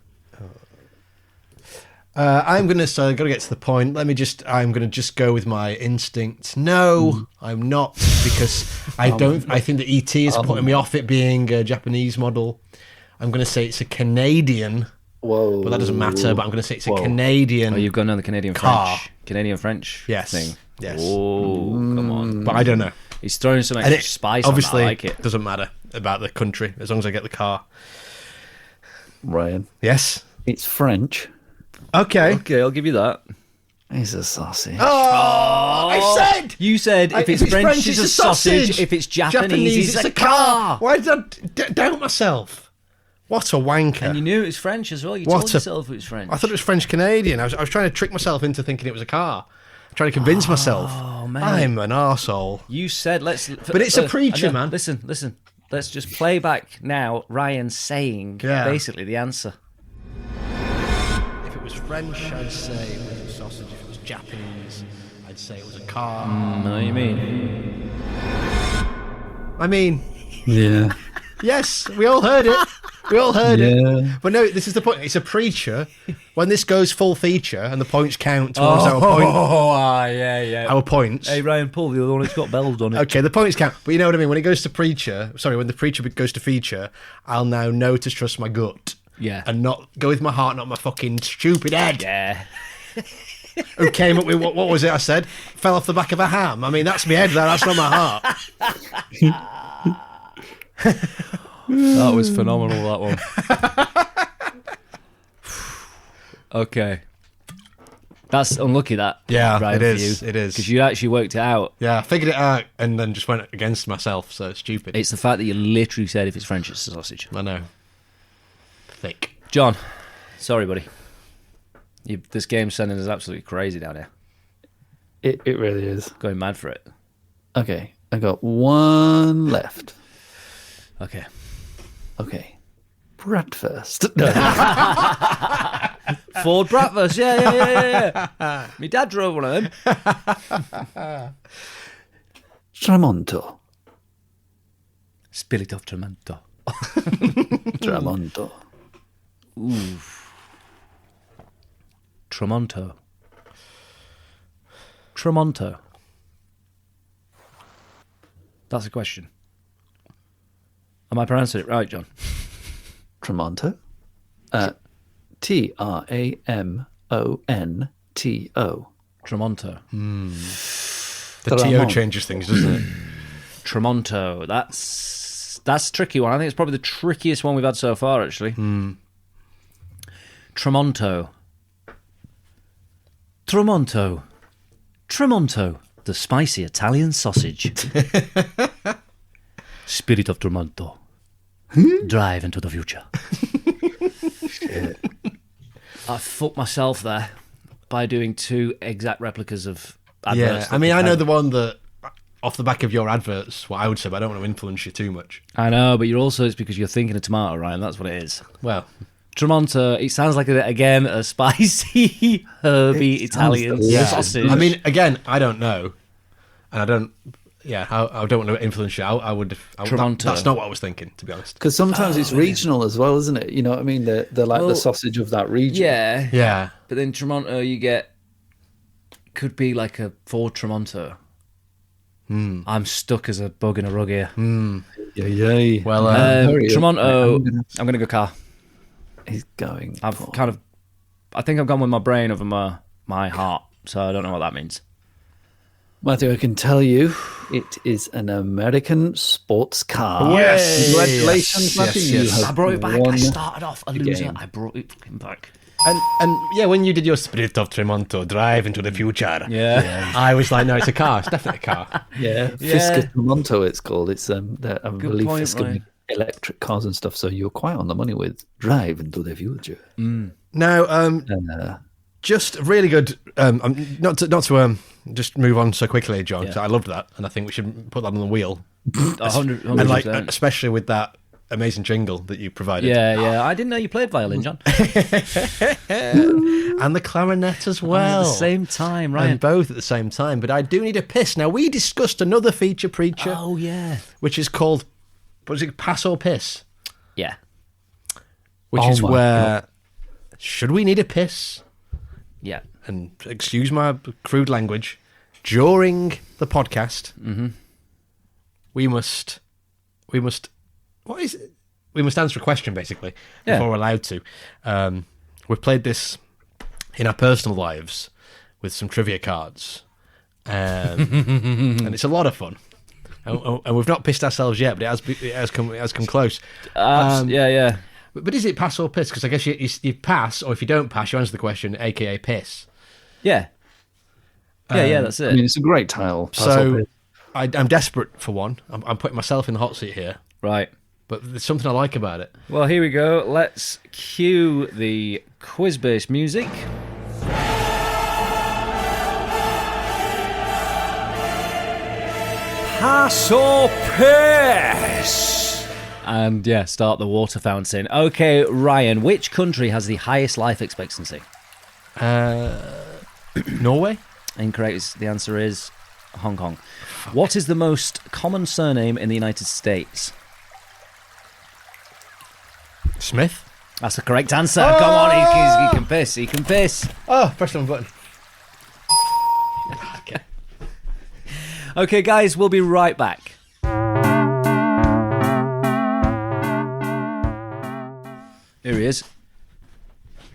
I'm going to, so I've got to get to the point. I'm going to just go with my instinct. No, I'm not, because I think the ET is putting me off it being a Japanese model. I'm going to say it's a Canadian. Whoa. But that doesn't matter, but I'm going to say it's a Canadian. Oh, you've got another Canadian car. French Yes. thing. Yes. Oh, come on. But I don't know. He's throwing some extra spice obviously, on that. I like it. Doesn't matter about the country, as long as I get the car. Ryan. Yes? It's French. Okay. Okay, I'll give you that. He's a sausage. Oh, I said! You said if it's French, it's a sausage. If it's Japanese, it's a car. Why did I doubt myself? What a wanker. And you knew it was French as well. You told yourself it was French. I thought it was French-Canadian. I was trying to trick myself into thinking it was a car. Trying to convince myself. Oh, man. I'm an arsehole. You said let's... But it's a preacher, man. Listen. Let's just play back now Ryan saying basically the answer. If it was French, I'd say it was a sausage. If it was Japanese, I'd say it was a car. I know what you mean. I mean... Yeah. Yes, we all heard it. It. But no, this is the point. It's a preacher. When this goes full feature and the points count towards our point. Yeah. Our points. Hey, Ryan Paul, the other one that's got bells on it. Okay, the points count. But you know what I mean? When it goes to preacher, when the preacher goes to feature, I'll now know to trust my gut. Yeah. And not go with my heart, not my fucking stupid head. Yeah. Who came up with, what was it I said? Fell off the back of a ham. I mean, that's my head there. That's not my heart. That was phenomenal, that one. Okay. That's unlucky, that. Yeah, Ryan, it is. for you, it is. Because you actually worked it out. Yeah, I figured it out and then just went against myself, so it's stupid. It's the fact that you literally said if it's French, it's a sausage. I know. Thick. John, sorry, buddy. This game's sending us absolutely crazy down here. It really is. Going mad for it. Okay, I got one left. Okay. Bratwurst. Ford Bratwurst, yeah. My dad drove one of them. Tramonto. Spirit of Tramonto. Tramonto. Ooh. Tramonto. Tramonto. That's a question. Am I pronouncing it right, John? Tramonto? Tramonto. Tramonto. The TO changes things, doesn't it? Tramonto. That's a tricky one. I think it's probably the trickiest one we've had so far, actually. Tramonto. Tramonto. Tramonto. The spicy Italian sausage. Spirit of Tramonto. Drive into the future. Shit. I fucked myself there by doing 2 exact replicas of adverts. Yeah, I mean, I know the one that, off the back of your adverts, what I would say, but I don't want to influence you too much. I know, but it's because you're thinking of tomato, Ryan. That's what it is. Well, Tramonto, it sounds like, again, a spicy, herby Italian sausage. I mean, again, I don't know. And I don't want to influence you. That's not what I was thinking, to be honest. Because sometimes it's regional as well, isn't it? You know what I mean? They're like the sausage of that region. Yeah. Yeah. But then Tramonto, you get, could be like a Ford Tramonto. I'm stuck as a bug in a rug here. Yeah. Well, Tramonto, I'm going to go car. He's going. I think I've gone with my brain over my heart, so I don't know what that means. Matthew, I can tell you, it is an American sports car. Yes! Congratulations, Matthew. Yes. I brought it back. I started off a loser. I brought it fucking back. And yeah, when you did your Spirit of Tramonto, Drive into the Future, I was like, no, it's a car. It's definitely a car. Yeah. Fisker Tramonto, it's called. It's I believe Fisker make electric cars and stuff, so you're quite on the money with Drive into the Future. Now, just really good. Not to just move on so quickly, John. So I loved that, and I think we should put that on the wheel. 100%. And like, especially with that amazing jingle that you provided. Yeah. I didn't know you played violin, John. And the clarinet as well. At the same time, right? And both at the same time. But I do need a piss. Now, we discussed another feature, Preacher. Oh, yeah. Which is called, what is it, Pass or Piss? Yeah. Which is where, should we need a piss? Yeah. And excuse my crude language, during the podcast, we must, what is it? We must answer a question, basically, before we're allowed to. We've played this in our personal lives with some trivia cards, and it's a lot of fun. And we've not pissed ourselves yet, but it has come close. Yeah. But is it pass or piss? Because I guess you pass, or if you don't pass, you answer the question, aka piss. Yeah. Yeah, that's it. I mean, it's a great title. So I'm desperate for one. I'm putting myself in the hot seat here. Right. But there's something I like about it. Well, here we go. Let's cue the quiz-based music. Pass or piss? And start the water fountain. Okay, Ryan, which country has the highest life expectancy? Norway? Incorrect. The answer is Hong Kong. What is the most common surname in the United States? Smith? That's the correct answer. Oh! Come on, he can piss. He can piss. Oh, press the button. Okay. Okay, guys, we'll be right back. Here he is.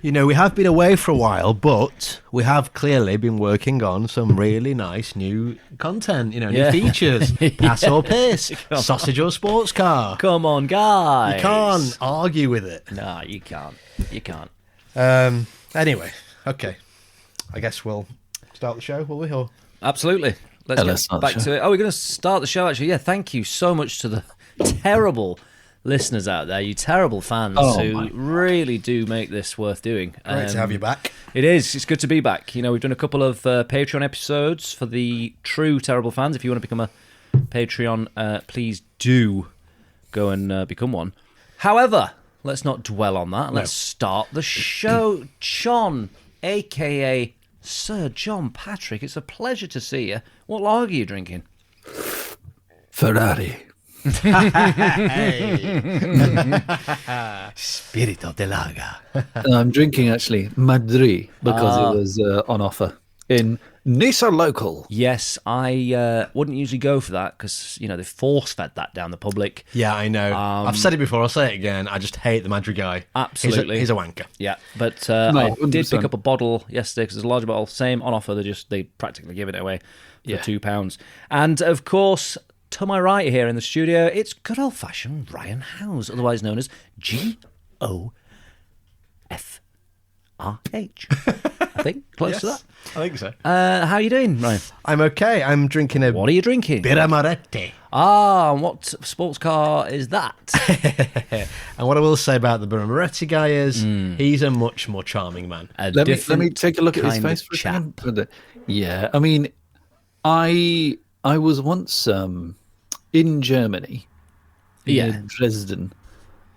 You know, we have been away for a while, but we have clearly been working on some really nice new content, new features. Pass or piss, sausage or sports car. Come on, guys. You can't argue with it. No, you can't. You can't. Anyway, okay. I guess we'll start the show, will we? Or? Absolutely. Let's get back to it. Oh, we're going to start the show, actually. Yeah, thank you so much to the terrible listeners out there, you terrible fans who really do make this worth doing. Great to have you back. It is. It's good to be back. We've done a couple of Patreon episodes for the true terrible fans. If you want to become a Patreon, please do go and become one. However, let's not dwell on that. Let's start the show. John, a.k.a. Sir John Patrick, it's a pleasure to see you. What lager are you drinking? Ferrari. Spirito de lager. I'm drinking actually Madrid because it was on offer in Nisa Local. Yes, I wouldn't usually go for that because, they force-fed that down the public. Yeah, I know. I've said it before, I'll say it again. I just hate the Madry guy. Absolutely. He's a wanker. Yeah, but No, I did 100%. pick up a bottle yesterday because there's a large bottle, same on offer. They practically give it away for £2. And, of course, to my right here in the studio, it's good old-fashioned Ryan Howes, otherwise known as GOFRH. I think, close to that. I think so. How are you doing, Ryan? I'm okay. I'm drinking a What are you drinking? Birra Moretti. Ah, and what sports car is that? And what I will say about the Birra Moretti guy is he's a much more charming man. Let me take a look at his face for a second. Yeah, I mean, I was once in Germany, in Dresden,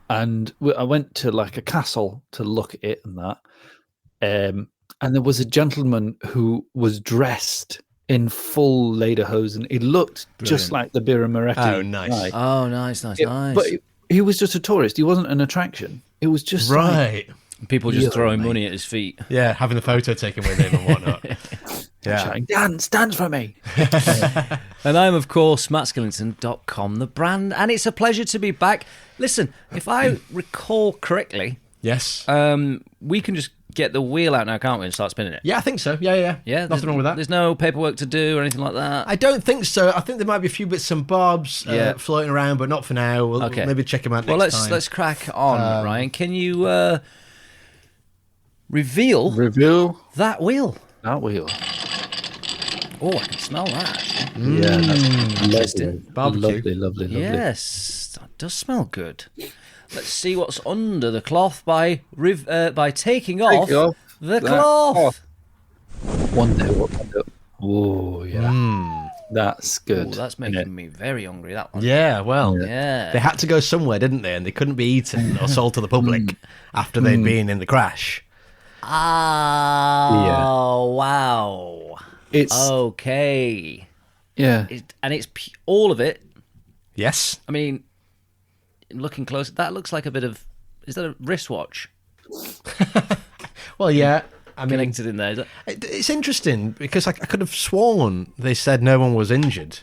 and I went to like a castle to look at it and that. And there was a gentleman who was dressed in full lederhosen. He looked just like the Birra Moretti. Oh, nice. guy. Oh, nice. But he was just a tourist. He wasn't an attraction. It was just Right. People just throwing money at his feet. Yeah, having the photo taken with him and whatnot. shouting, dance for me. And I'm, of course, mattskillington.com, the brand, and it's a pleasure to be back. Listen, if I recall correctly, Yes. we can just get the wheel out now, can't we, and start spinning it? Yeah, I think so. Yeah. Yeah, Nothing wrong with that. There's no paperwork to do or anything like that. I don't think so. I think there might be a few bits and bobs floating around, but not for now. We'll maybe check them out next time. Let's crack on, Ryan. Can you reveal that wheel? That wheel. Oh, I can smell that, actually. Yeah, that's Interesting. Barbecue. Lovely. Yes, that does smell good. Let's see what's under the cloth by taking off the cloth. One day. Oh, yeah. That's good. Ooh, that's making me very hungry, that one. Yeah, well, Yeah. they had to go somewhere, didn't they? And they couldn't be eaten or sold to the public after they'd been in the crash. Oh, wow. It's Okay. yeah. It's all of it. Yes. I mean, looking close, that looks like a bit of... Is that a wristwatch Well, yeah. I mean, connected in there? Is that... it's interesting because I could have sworn they said no one was injured.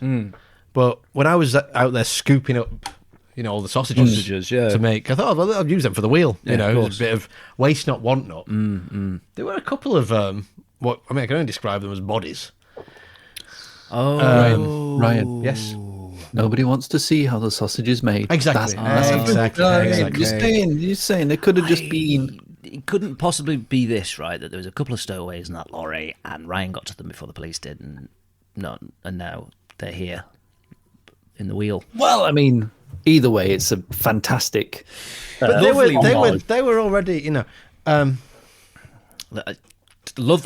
But when I was out there scooping up, all the sausages to make, I thought, well, I'll use them for the wheel. Yeah, of It was course. a bit of waste not, want not. There were a couple of, I can only describe them as bodies. Oh. Ryan. Yes. Nobody wants to see how the sausage is made. Exactly. Exactly. You're saying they could have just been. It couldn't possibly be this, right? That there was a couple of stowaways in that lorry, and Ryan got to them before the police did, and now they're here in the wheel. Well, I mean, either way, it's a fantastic. But they were already,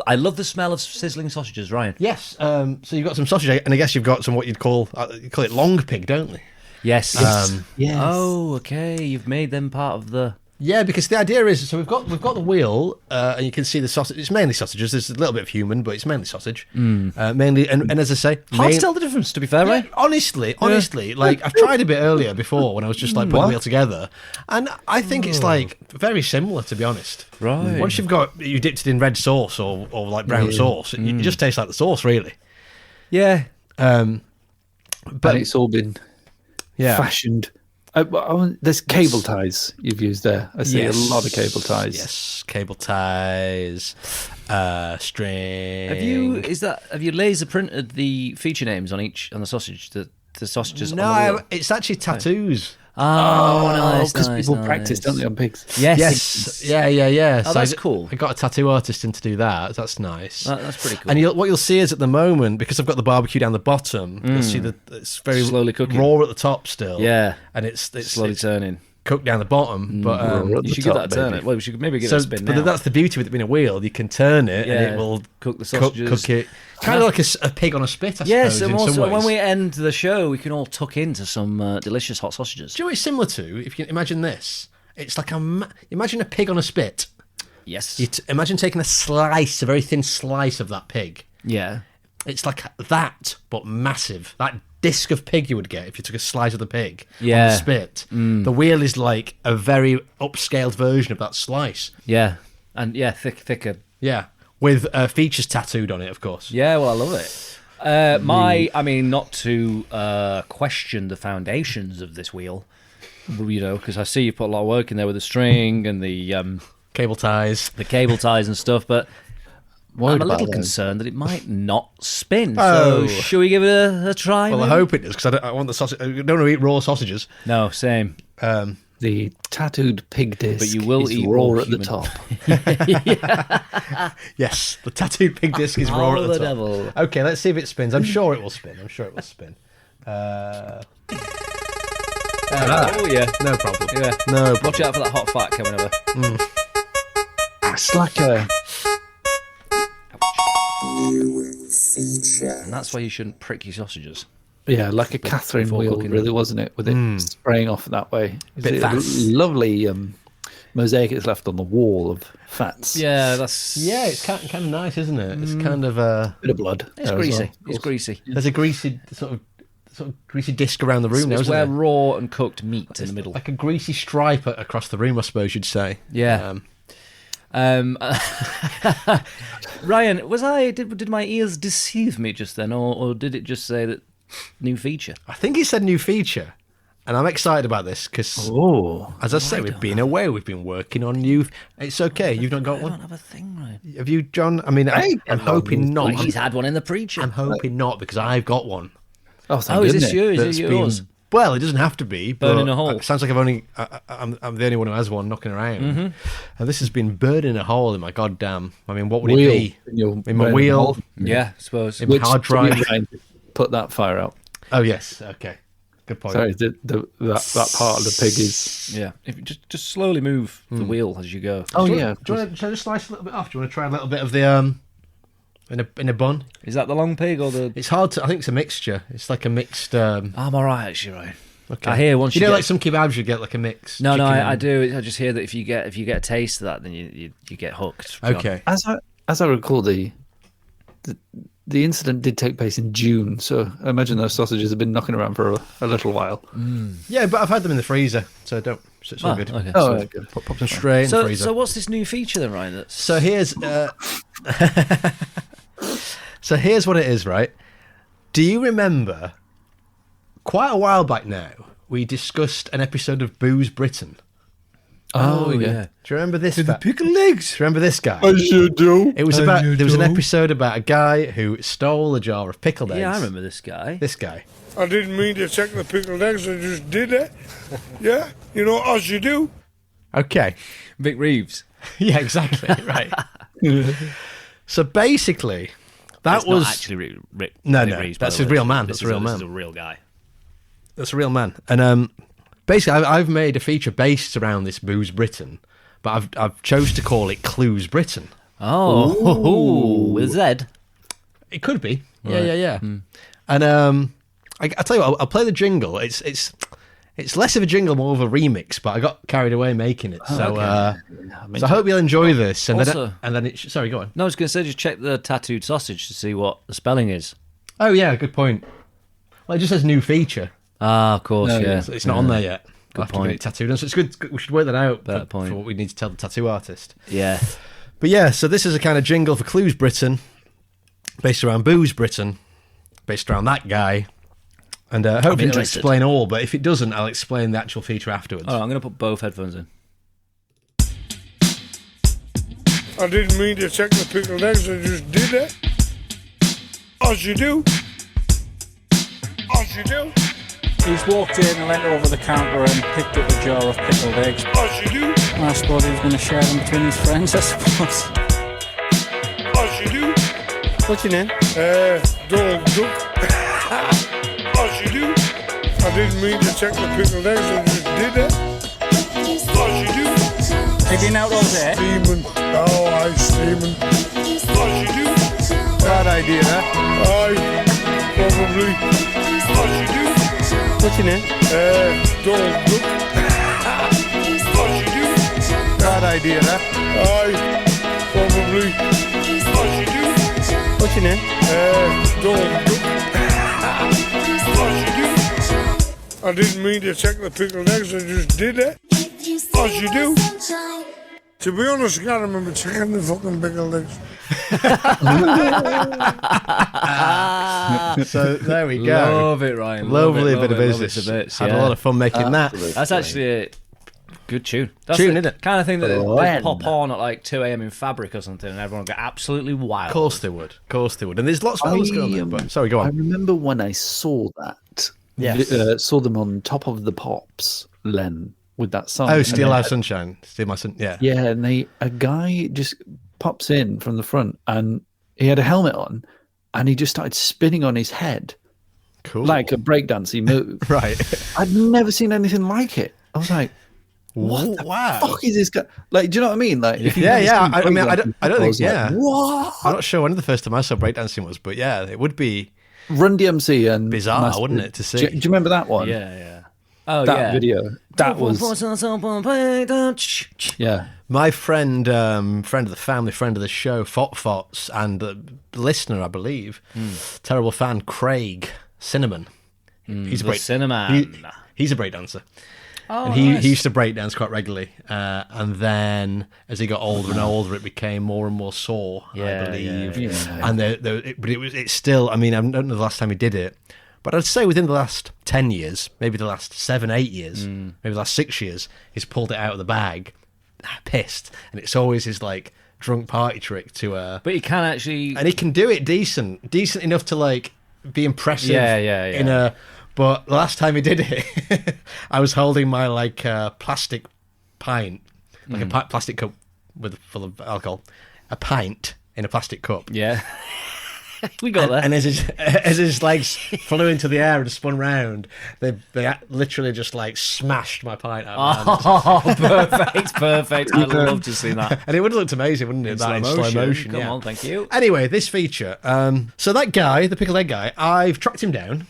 I love the smell of sizzling sausages, Ryan. Yes. So you've got some sausage, and I guess you've got some what you'd call it long pig, don't they? Yes. Yes. Oh, okay. You've made them part of the... Yeah, because the idea is, so we've got the wheel, and you can see the sausage. It's mainly sausages. There's a little bit of human, but it's mainly sausage. Mainly, and as I say, hard to tell the difference. To be fair, right? Honestly, like I've tried a bit earlier before when I was just like putting the wheel together, and I think it's like very similar, to be honest. Right. Once you dipped it in red sauce or like brown sauce, it just tastes like the sauce, really. Yeah. But it's all been fashioned. There's cable ties you've used there. I see a lot of cable ties. Yes, cable ties, string. Have you laser printed the feature names on the sausage? The sausages. No, on the wheel? it's actually tattoos. Oh, nice. Because nice, people nice. practice, don't they, on pigs? Yes. Yeah. Oh, that's cool. I got a tattoo artist in to do that. That's nice. That's pretty cool. And what you'll see is at the moment, because I've got the barbecue down the bottom, you'll see that it's very Slowly cooking. raw at the top still. Yeah. And it's slowly turning. cooked down the bottom. But you should give that a turn. Well, we should maybe give it a spin now. But that's the beauty with it being a wheel. You can turn it and it will cook the sausages. Cook it. Kind of like a pig on a spit, I suppose. Yes, and in some also ways. when we end the show, we can all tuck into some delicious hot sausages. Do you know what it's similar to? If you can imagine this, it's like imagine a pig on a spit. Yes. Imagine taking a very thin slice of that pig. Yeah. It's like that, but massive. That disc of pig you would get if you took a slice of the pig on Yeah. the spit. The wheel is like a very upscaled version of that slice. Yeah. And thicker. Yeah. with features tattooed on it, of course. Yeah, well, I love it. Not to question the foundations of this wheel, because I see you put a lot of work in there with the string and the cable ties, and stuff, but I'm a little concerned that it might not spin. So, should we give it a try? Well, maybe? I hope it does, because I want the sausage. I don't want to eat raw sausages. No, same. The tattooed pig disc, but you will eat raw at the top. Yes, the tattooed pig disc is raw at the top. Devil. Okay, let's see if it spins. I'm sure it will spin. Oh yeah, no problem. Yeah, no. Watch out for that hot fat coming over. It's like a. And that's why you shouldn't prick your sausages. Yeah, like a Catherine wheel, really, wasn't it? With it spraying off that way. Bit fast. Lovely mosaic is left on the wall of fats. Yeah, it's kind of nice, isn't it? It's kind of a bit of blood. It's greasy. It's greasy. There's a greasy sort of greasy disc around the room. It's where raw and cooked meat in the middle, like a greasy stripe across the room, I suppose you'd say. Yeah. Ryan, did my ears deceive me just then, or did it just say that new feature? I think it said new feature, and I'm excited about this because, as I say, we've been away, we've been working on new. It's okay, you've not got one. I don't have a thing, Ryan. Have you, John? I mean, I'm hoping not. He's had one in the preacher. I'm hoping not, because I've got one. Oh, thank is goodness. this you? Is it yours? Well, it doesn't have to be. Burning a hole. It sounds like I'm the only one who has one knocking around. And this has been burning a hole in my goddamn. I mean, what would it be? In my wheel? Yeah, I suppose. In my hard drive. Put that fire out. Oh yes. Okay. Good point. Sorry, that part of the pig is. Yeah. If you just slowly move the wheel as you go. Oh yeah. Should I just slice a little bit off? Do you want to try a little bit of the in a bun? Is that the long pig or the? It's hard to. I think it's a mixture. It's like a mixed. I'm all right, actually, Ryan. Okay. I hear once you know, like some kebabs, you get like a mix. No, I do. I just hear that if you get a taste of that, then you get hooked. Okay. As I recall, the incident did take place in June, so I imagine those sausages have been knocking around for a little while. Yeah, but I've had them in the freezer, so don't. So it's all good. Okay. Oh, good. Pop them straight in the freezer. So what's this new feature then, Ryan? So here's so here's what it is, right? Do you remember? Quite a while back now, we discussed an episode of Booze Britain. Oh yeah. Do you remember this? The pickle legs. Do you remember this guy? I sure do. It was about. There was an episode about a guy who stole a jar of pickled eggs. Yeah, I remember this guy. This guy. I didn't mean to check the pickled eggs, I just did it. Yeah, as you do. Okay. Vic Reeves. Yeah, exactly. Right. So basically, that was not actually Rick. No, Reeves, that's a real man. That's a real man. This is a real guy. That's a real man. And basically, I've made a feature based around this Booze Britain, but I've chose to call it Clues Britain. Oh, with Z. It could be. Right. Yeah. And I tell you what, I'll play the jingle. It's less of a jingle, more of a remix, but I got carried away making it. So I hope you'll enjoy this. And Also, then sorry, go on. No, I was going to say, just check the tattooed sausage to see what the spelling is. Oh yeah, good point. Well, it just says new feature. Ah, of course, yeah. So it's not on there yet. Good point. Get it tattooed on. So it's good. We should work that out point. for what we need to tell the tattoo artist. Yeah. But yeah, so this is a kind of jingle for Clues Britain, based around Booze Britain, based around that guy. And hopefully it'll explain all, but if it doesn't, I'll explain the actual feature afterwards. Oh, I'm going to put both headphones in. I didn't mean to check the pickled eggs, I just did it. As you do. As you do. He's walked in and leant over the counter and picked up a jar of pickled eggs. As you do. I suppose he was going to share them between his friends, I suppose. As you do. What's your name? Donald Duck. As you do. I didn't mean to check the pickled eggs, I just did it. As you do. Have you been out all day? Steaming. Oh, aye, steaming. As you do. Bad idea, huh? Aye, probably. As you do. What's your name? Donald Duck. As you do. Bad idea, huh? Aye, probably. As you do. What's your name? Donald Duck. As you do. I didn't mean to check the pickled eggs, I just did it. As you do. To be honest, I can't remember checking the fucking pickled eggs. So there we go. Love it, Ryan. Lovely bit of business. Had a lot of fun making that. That's actually a good tune. That's Tune, the isn't it? kind of thing that they'd pop on at like 2 a.m. in Fabric or something, and everyone would get absolutely wild. Of course they would. And there's lots of others going on there. But, sorry, go on. I remember when I saw that. Yes. Saw them on Top of the Pops, Len, with that song. Oh, Steal Our Sunshine. Steal My Sun. Yeah. Yeah, and a guy just pops in from the front, and he had a helmet on, and he just started spinning on his head. Cool. Like a breakdancey move. Right. I'd never seen anything like it. I was like, what the fuck is this guy? Like, do you know what I mean? Like, if I don't think, like, what? I'm not sure when the first time I saw breakdancing was, but yeah, it would be Run DMC and bizarre, wouldn't it, to see? Do you remember that one? Yeah. Oh, that video. That was. Yeah. My friend of the family, friend of the show, Fots, and the listener, I believe, terrible fan, Craig Cinnamon. He's a Cinnamon. He's a breakdancer. Oh, and he used to breakdance quite regularly. And then as he got older and older, it became more and more sore, I believe. Yeah. And it's still, I mean, I don't know the last time he did it, but I'd say within the last 10 years, maybe the last 7, 8 years, maybe the last 6 years, he's pulled it out of the bag, pissed. And it's always his, like, drunk party trick to... But he can actually... And he can do it decent enough to, like, be impressive in a... But the last time he did it, I was holding my, like, plastic pint, like a plastic cup full of alcohol, a pint in a plastic cup. Yeah. We got there. And as his legs flew into the air and spun round, they literally just, like, smashed my pint out of my hand. Perfect. I'd love to see that. And it would have looked amazing, wouldn't it? In slow motion. Come yeah. on, thank you. Anyway, this feature. So that guy, the pickled egg guy, I've tracked him down.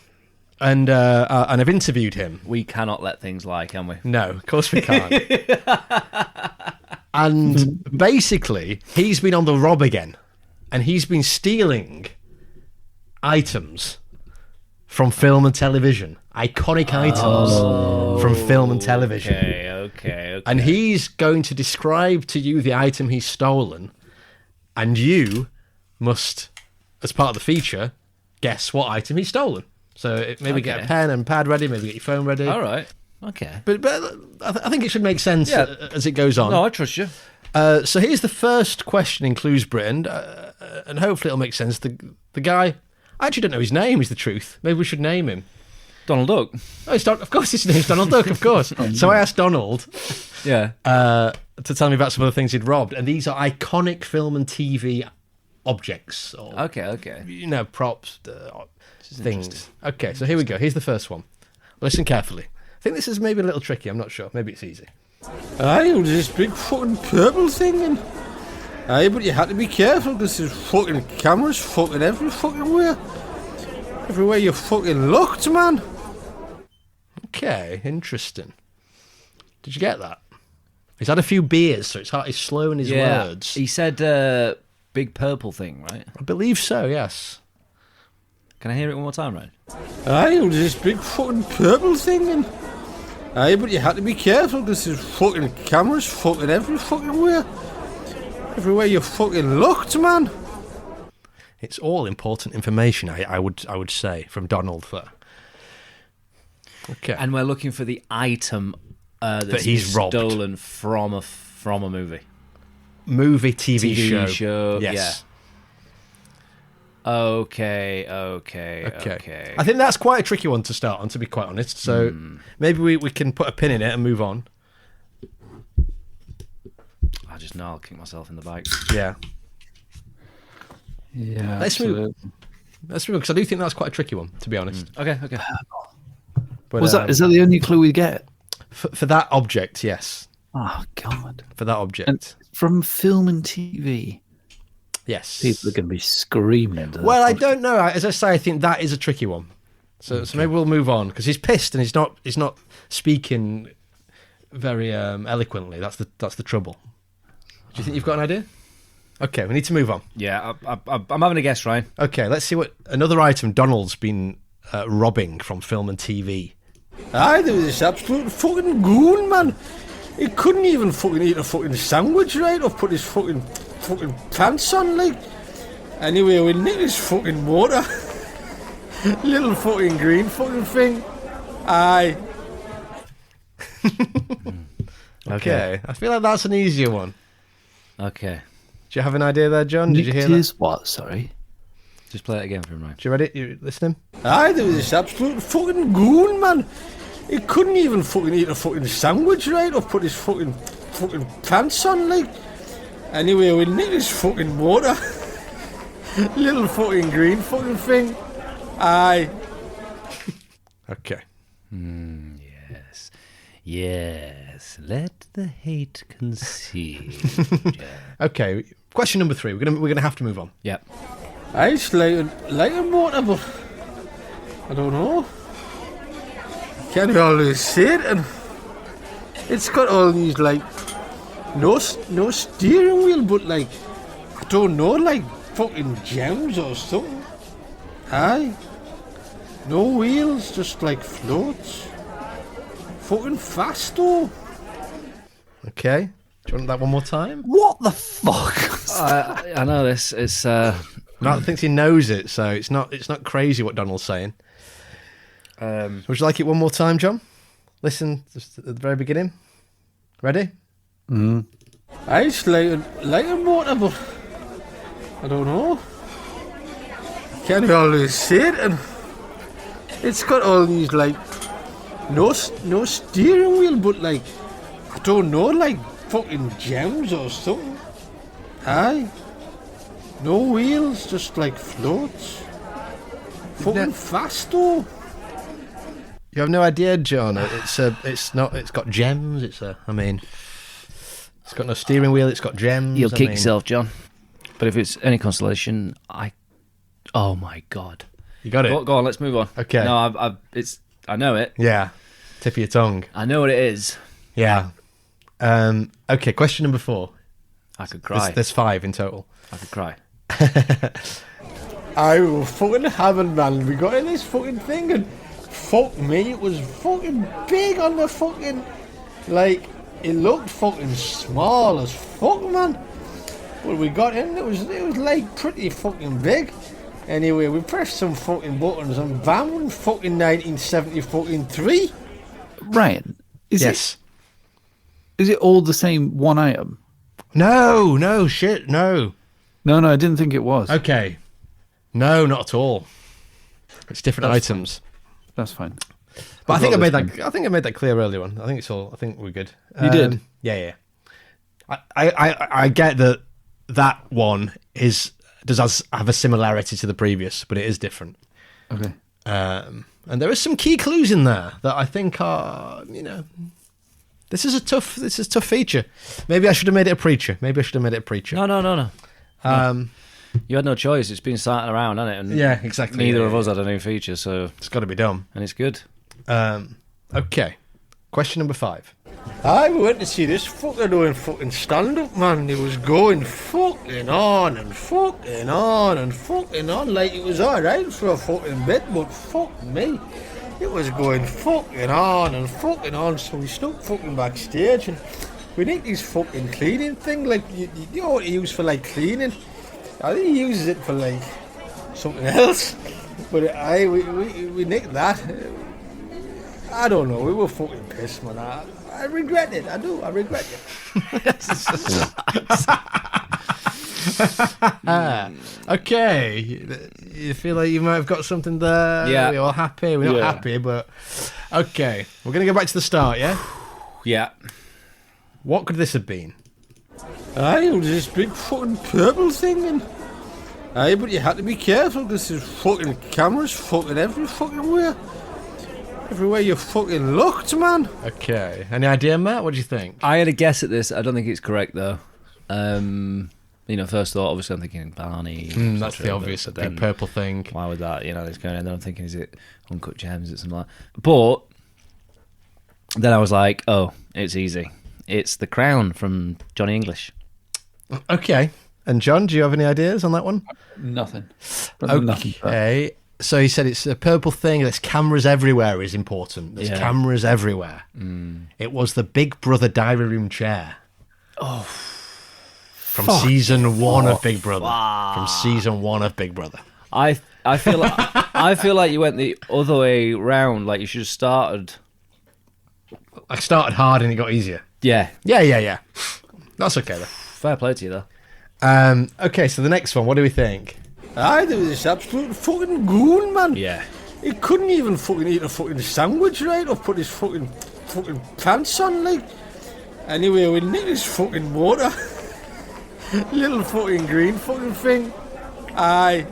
And I've interviewed him. We cannot let things lie, can we? No, of course we can't. And basically, he's been on the rob again. And he's been stealing items from film and television. Iconic items from film and television. Okay. And he's going to describe to you the item he's stolen. And you must, as part of the feature, guess what item he's stolen. So maybe get a pen and pad ready, maybe get your phone ready. All right. Okay. But I think it should make sense as it goes on. No, I trust you. So here's the first question in Clues Britain, and hopefully it'll make sense. The guy, I actually don't know his name, is the truth. Maybe we should name him. Donald Duck. Oh, of course his name's Donald Duck, of course. So I asked Donald to tell me about some of the things he'd robbed, and these are iconic film and TV objects. Or, okay. You know, props, things. Okay, so here we go. Here's the first one. Listen carefully. I think this is maybe a little tricky. I'm not sure. Maybe it's easy. Aye, it was this big fucking purple thing, and but you had to be careful because there's fucking cameras fucking every fucking where. Everywhere you fucking looked, man. Okay, interesting. Did you get that? He's had a few beers, so he's slow in his words. He said big purple thing, right? I believe so, yes. Can I hear it one more time, right? Aye, it was this big fucking purple thing, and but you had to be careful because there's fucking cameras fucking every fucking where. Everywhere you fucking looked, man. It's all important information, I would say, from Donald there. Okay. And we're looking for the item that he's robbed. Stolen from a movie. Movie, TV show. Yes. Yeah. Okay. I think that's quite a tricky one to start on, to be quite honest. So maybe we can put a pin in it and move on. I just know I'll kick myself in the back. Yeah. Yeah. Let's move because I do think that's quite a tricky one, to be honest. Okay. But, is that the only clue we get? For that object, yes. Oh, God. For that object. And from film and TV. Yes. People are going to be screaming. Well, I don't know. As I say, I think that is a tricky one. So maybe we'll move on because he's pissed and he's not speaking very eloquently. That's the trouble. Do you think you've got an idea? Okay, we need to move on. Yeah, I'm having a guess, Ryan. Okay, let's see what another item Donald's been robbing from film and TV. Aye, there was this absolute fucking goon, man. He couldn't even fucking eat a fucking sandwich, right? Or put his fucking pants on, like. Anyway, we nicked his fucking motor. Little fucking green fucking thing. Aye. Okay. I feel like that's an easier one. Okay. Do you have an idea there, John? Did you hear that? What? Sorry. Just play it again for him, Ryan. Do you ready? You listening? Aye, there was this absolute fucking goon, man. He couldn't even fucking eat a fucking sandwich, right? Or put his fucking pants on, like. Anyway, we nicked his fucking motor. Little fucking green fucking thing. Aye. Okay. Yes. Yes. Let the hate conceive. Okay. Question number 3. We're gonna have to move on. Yep. I just like a motor, but I don't know. Can't always see it, and it's got all these like no steering wheel, but like I don't know, like fucking gems or something. Aye. No wheels, just like floats. Fucking fast though. Okay. Do you want that one more time? What the fuck? I know this. It's Matt thinks he knows it, so it's not crazy what Donald's saying. Would you like it one more time, John? Listen just at the very beginning. Ready? I just like a motor, but I don't know. Can't always see it, and it's got all these like no steering wheel, but like I don't know, like fucking gems or something. Aye. No wheels, just like floats. Fucking fast though. You have no idea, John. It's got gems. It's got no steering wheel. It's got gems. You'll kick yourself, John. But if it's any consolation, oh my god, you got it. Go on, let's move on. Okay. No, I know it. Yeah. Tip of your tongue. I know what it is. Yeah. Okay. Question number 4. I could cry. There's 5 in total. I could cry. I was fucking having, man. We got in this fucking thing and fuck me, it was fucking big on the fucking, like, it looked fucking small as fuck, man. When we got in, it was like pretty fucking big. Anyway, we pressed some fucking buttons and bam, fucking 1970 fucking 3. Ryan, yes. Is it all the same one item? No, shit, no. No, I didn't think it was. Okay. No, not at all. It's different items. That's fine. But I think I made that clear earlier on. I think we're good. You did? Yeah. I get that one does have a similarity to the previous, but it is different. Okay. And there are some key clues in there that I think are, this is a tough feature. Maybe I should have made it a preacher. No. You had no choice. It's been sat around, hasn't it? And yeah, exactly. Neither of us had a new feature, so it's got to be done, and it's good. Okay. Question number 5. I went to see this fucker doing fucking stand-up, man. He was going fucking on and fucking on and fucking on like it was alright for a fucking bit, but fuck me. It was going fucking on and fucking on, so we stuck fucking backstage and we nicked this fucking cleaning thing, like, you know what he used for, like, cleaning? I think he uses it for, like, something else, but we nicked that. I don't know, we were fucking pissed, man. I regret it, I do, I regret it. Okay, you feel like you might have got something there? Yeah. We're all happy? We're not happy, but... Okay, we're going to go back to the start, yeah? Yeah. What could this have been? It was this big fucking purple thing, and... but you had to be careful, because there's fucking cameras fucking everywhere. Everywhere you fucking looked, man. Okay, any idea, Matt? What do you think? I had a guess at this. I don't think it's correct, though. First thought, obviously I'm thinking Barney. That's the obvious big purple thing. Why would that, it's going in there. I'm thinking, is it Uncut Gems? It's something like that. But then I was like, oh, it's easy. It's the crown from Johnny English. Okay. And John, do you have any ideas on that one? Nothing. Okay. So he said it's a purple thing. There's cameras everywhere is important. There's cameras everywhere. It was the Big Brother diary room chair. Oh, from season 1 of Big Brother. From season 1 of Big Brother. I feel like you went the other way round. Like you should have started. I started hard and it got easier. Yeah. Yeah. That's okay though. Fair play to you though. Okay, so the next one. What do we think? There was this absolute fucking goon, man. Yeah. He couldn't even fucking eat a fucking sandwich, right? Or put his fucking pants on, like. Anyway, we nicked his fucking water. Little fucking green fucking thing. Aye.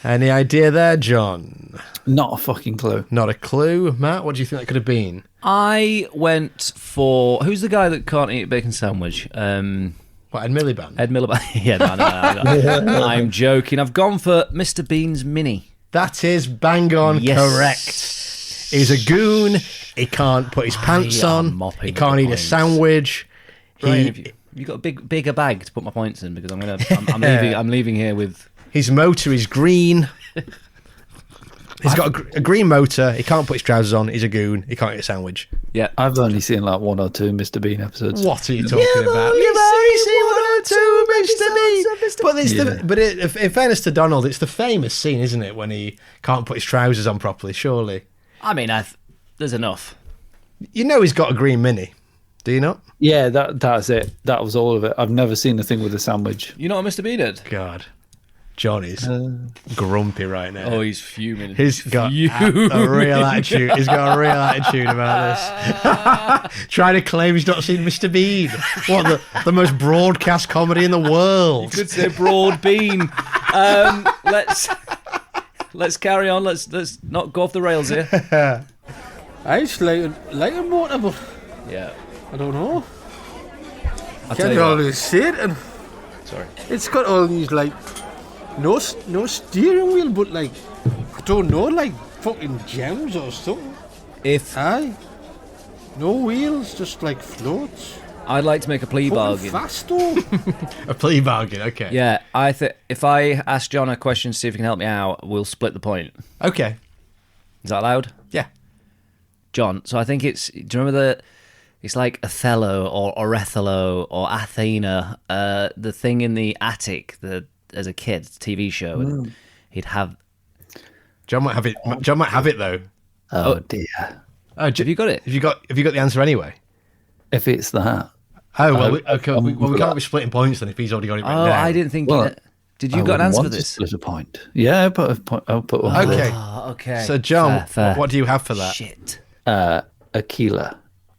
Any idea there, John? Not a fucking clue. Not a clue. Matt, what do you think that could have been? I went for... Who's the guy that can't eat a bacon sandwich? What, Ed Miliband? Ed Miliband. Yeah, no. I'm joking. I've gone for Mr. Bean's Mini. That is bang on correct. He's a goon. He can't put his pants on. He can't eat a sandwich. Brian, have you got a bigger bag to put my points in? Because I'm leaving here with... His motor is green. He's got a green motor. He can't put his trousers on. He's a goon. He can't eat a sandwich. Yeah. I've only seen like 1 or 2 Mr. Bean episodes. What are you talking about? You've only seen 1 or 2 Mr. Bean. But in fairness to Donald, it's the famous scene, isn't it, when he can't put his trousers on properly, surely. I mean, there's enough. You know he's got a green Mini, do you not? Yeah, that's it. That was all of it. I've never seen a thing with a sandwich. You know what Mr. Bean did? God. John is grumpy right now. Oh, he's fuming. He's got a real attitude. He's got a real attitude about this. Trying to claim he's not seen Mr. Bean. What, the most broadcast comedy in the world? You could say broad bean. Let's carry on. Let's not go off the rails here. I just like a motor, but yeah, I don't know. I can't always say it. And sorry, it's got all these like no steering wheel, but like I don't know, like fucking gems or something. No wheels, just like floats. I'd like to make a plea bargain. Fast though. A plea bargain, okay. Yeah, I think if I ask John a question to see if he can help me out, we'll split the point. Okay. Is that allowed? Yeah. John, so I think do you remember it's like Othello or Orethello or Athena, the thing in the attic, as a kid, TV show, and he'd have... John might have it. John might have it though. Oh dear. Oh, have you got it? Have you got the answer anyway? If it's that. Oh well, we can't be splitting points then if he's already got it right now. Oh, I didn't think. Did you got an answer for this? Split a point. Yeah, I'll put one. Okay. Okay. So John, fair. What do you have for that? Shit. Aquila.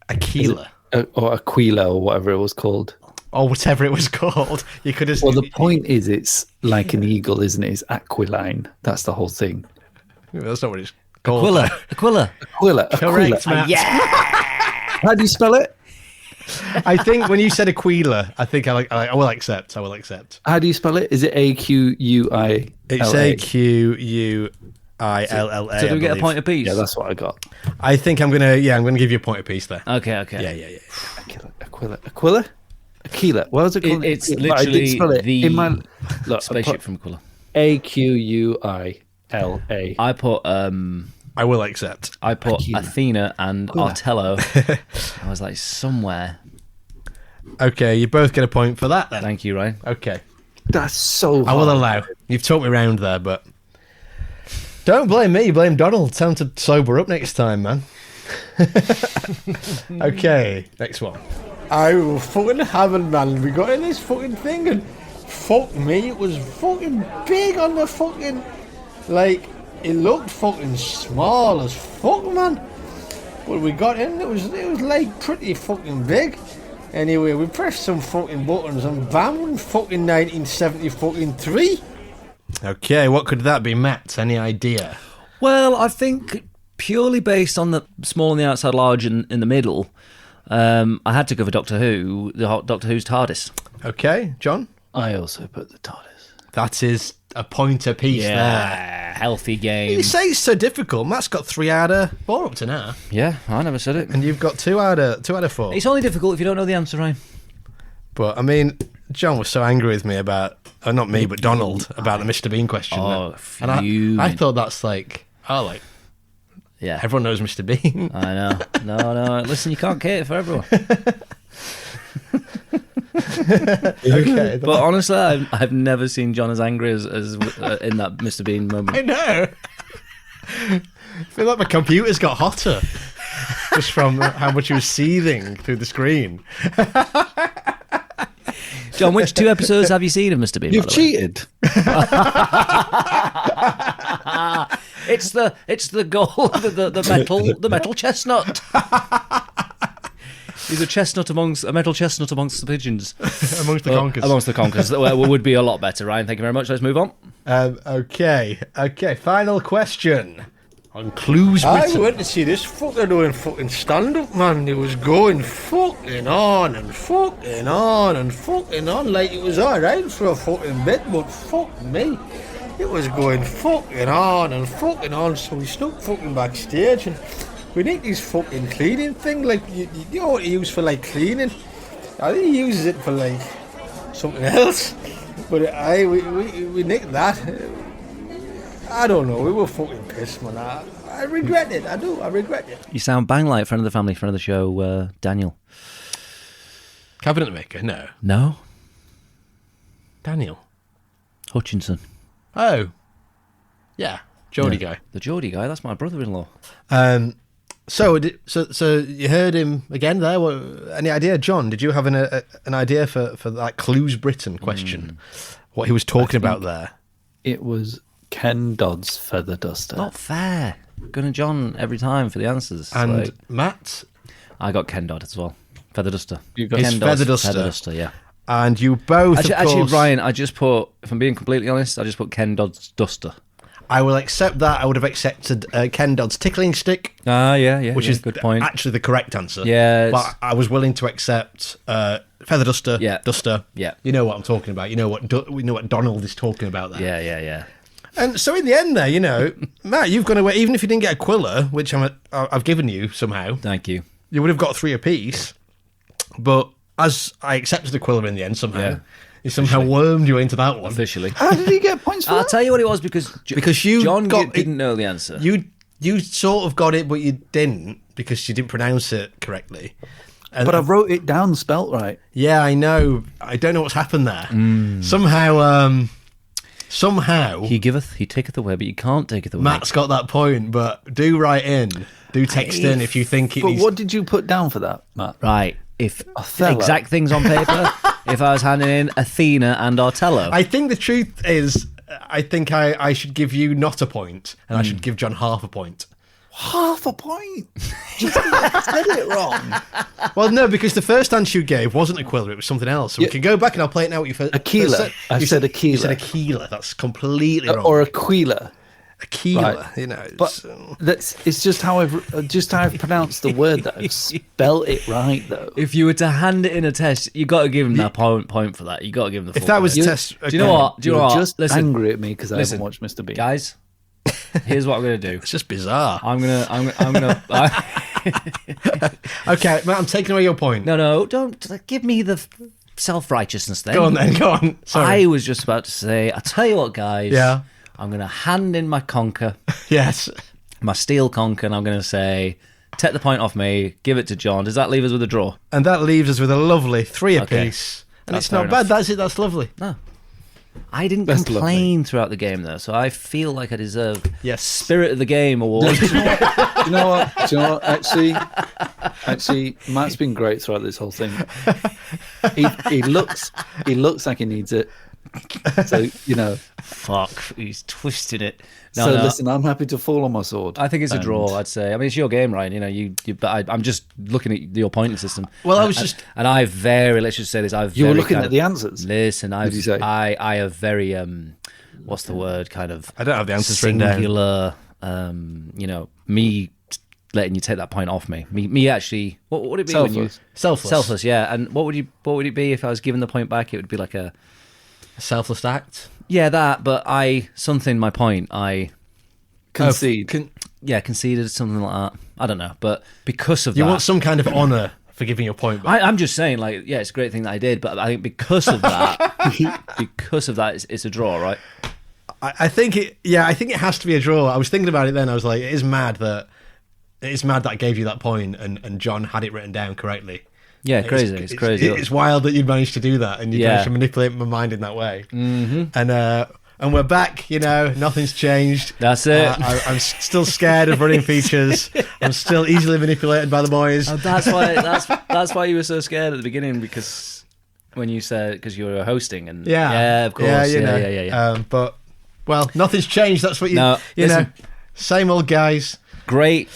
Aquila. Or Aquila, or whatever it was called. Or whatever it was called. You could have. Well, the point is, it's like an eagle, isn't it? It's aquiline. That's the whole thing. That's not what it's called. Aquila. Correct, Matt. Yeah. How do you spell it? I think when you said Aquila, I think I will accept. I will accept. How do you spell it? Is it Aquila? It's Aquuilla. So do we get a point apiece? Yeah, that's what I got. I think I'm gonna give you a point apiece there. Okay. Yeah. Aquila. What was it called? It's literally in my spaceship from Aquila. Aquila. I put I will accept. I put Aquila. Athena and Otello. I was like, somewhere. Okay, you both get a point for that then. Thank you, Ryan. Okay. That's so hard. I will allow. You've talked me round there, but don't blame me, blame Donald. Tell him to sober up next time, man. Okay, next one. I was fucking having, man. We got in this fucking thing and fuck me, it was fucking big on the fucking, like, it looked fucking small as fuck, man. But we got in, it was like pretty fucking big. Anyway, we pressed some fucking buttons and bam, fucking 1973. Okay, what could that be, Matt? Any idea? Well, I think purely based on the small on the outside, large in the middle, I had to go for Doctor Who, Doctor Who's TARDIS. Okay, John? I also put the TARDIS. That is a point apiece there. Healthy game. You say it's so difficult. Matt's got 3 out of 4 up to now. Yeah, I never said it. And you've got 2 out of 4. It's only difficult if you don't know the answer, Ryan. But, I mean, John was so angry with me about not me, but Donald, about the Mr. Bean question. Oh, and I thought that's yeah, everyone knows Mr. Bean. I know. No. Listen, you can't cater for everyone. Okay, but honestly, I've never seen John as angry as in that Mr. Bean moment. I know. I feel like my computer's got hotter just from how much he was seething through the screen. John, which 2 episodes have you seen of Mr. Bean? You've cheated. It's the goal, the metal chestnut. He's a metal chestnut amongst the pigeons. Amongst the conkers. Amongst the conkers. That would be a lot better, Ryan. Thank you very much. Let's move on. Okay. Final question. On clues written. I went to see this fucker doing fucking stand-up, man. It was going fucking on and fucking on and fucking on like it was alright for a fucking bit, but fuck me. It was going fucking on and fucking on, so we snuck fucking backstage and we need this fucking cleaning thing, like, you know what he used for, like, cleaning? I think he uses it for, like, something else, but we nicked that. I don't know, we were fucking pissed, man. I regret it, I do, I regret it. You sound bang like friend of the family, friend of the show, Daniel. Cabinet maker? No. No? Daniel? Hutchinson. Oh. Yeah, Geordie guy. The Geordie guy, that's my brother-in-law. So you heard him again there. Any idea, John? Did you have an idea for that Clues Britain question? What he was talking about there? It was Ken Dodd's feather duster. Not fair. Gunnar John every time for the answers. And Matt? I got Ken Dodd as well. Feather duster. You got his Ken feather Dodd's duster. Feather duster, yeah. And you both, Actually, Ryan, I just put, if I'm being completely honest, I just put Ken Dodd's duster. I will accept that. I would have accepted Ken Dodd's tickling stick. Yeah. Which is good point. Actually the correct answer. Yeah. But I was willing to accept feather duster, duster. Yeah. You know what I'm talking about. You know what Donald is talking about there. Yeah. And so in the end there, Matt, you've gone away. Even if you didn't get a Quiller, which I've given you somehow. Thank you. You would have got 3 apiece. But as I accepted the Quiller in the end somehow, he somehow wormed you into that one. Officially. How did he get points for that? I'll tell you what it was, because you John didn't know the answer. You sort of got it, but you didn't, because you didn't pronounce it correctly. But I wrote it down spelt right. Yeah, I know. I don't know what's happened there. Somehow he giveth, he taketh away, but you can't take it away. Matt's got that point, but do write in. Do text in if you think it But needs... what did you put down for that, Matt? Right. If Othello. exact things on paper, if I was handing in Athena and Othello. I think the truth is, I think I should give you not a point, and I should give John half a point. Half a point? You said it wrong. Well, no, because the first answer you gave wasn't a Quiller, it was something else. So we can go back and I'll play it now. What you first Aquila. I said Aquila. You said Aquila. That's completely wrong. Or Aquila. Aquila, right. But it's just how I've pronounced the word that I've spelt it right though. If you were to hand it in a test, you got to give him that point for that. You got to give him the full if that point. was a test, do you know what? You're just angry at me because I haven't watched Mr. Bean, guys. Here's what I'm going to do. It's just bizarre. I'm gonna. Okay, Matt, I'm taking away your point. No, don't give me the self-righteousness thing. Go on then. Go on. Sorry. I was just about to say. I tell you what, guys. Yeah. I'm going to hand in my conker. Yes. My steel conker, and I'm going to say, take the point off me, give it to John. Does that leave us with a draw? And that leaves us with a lovely 3 apiece. And That's it's not bad. That's it. That's lovely. No. I didn't complain throughout the game, though, so I feel like I deserve Spirit of the Game award. Do you know what? Actually, Matt's been great throughout this whole thing. He looks like he needs it. So, Fuck, he's twisted it. Listen, I'm happy to fall on my sword. I think it's a draw, I'd say. I mean, it's your game, Ryan. But I'm just looking at your pointing system. Well, let's just say this. You were looking at the answers. Listen, What did you say? I have very, what's the word, kind of... I don't have the answers written down. Singular, me letting you take that point off me. Me actually, what would it be? Selfless. Selfless, yeah. And what would it be if I was given the point back? It would be like a selfless act. Yeah, that. But something. My point. I concede. Conceded something like that. I don't know, but because of you that, want some kind of honour for giving your point back. I'm just saying, like, yeah, it's a great thing that I did, but I think because of that, it's a draw, right? I think it has to be a draw. I was thinking about it then. I was like, it is mad that I gave you that point and John had it written down correctly. Yeah, crazy. It's crazy. It's wild that you'd managed to do that and you managed to manipulate my mind in that way. Mm-hmm. And we're back. Nothing's changed. That's it. I'm still scared of running features. I'm still easily manipulated by the boys. Oh, that's why you were so scared at the beginning, because when you said because you were hosting and of course, yeah. But well, nothing's changed. That's what you know. Same old guys. Great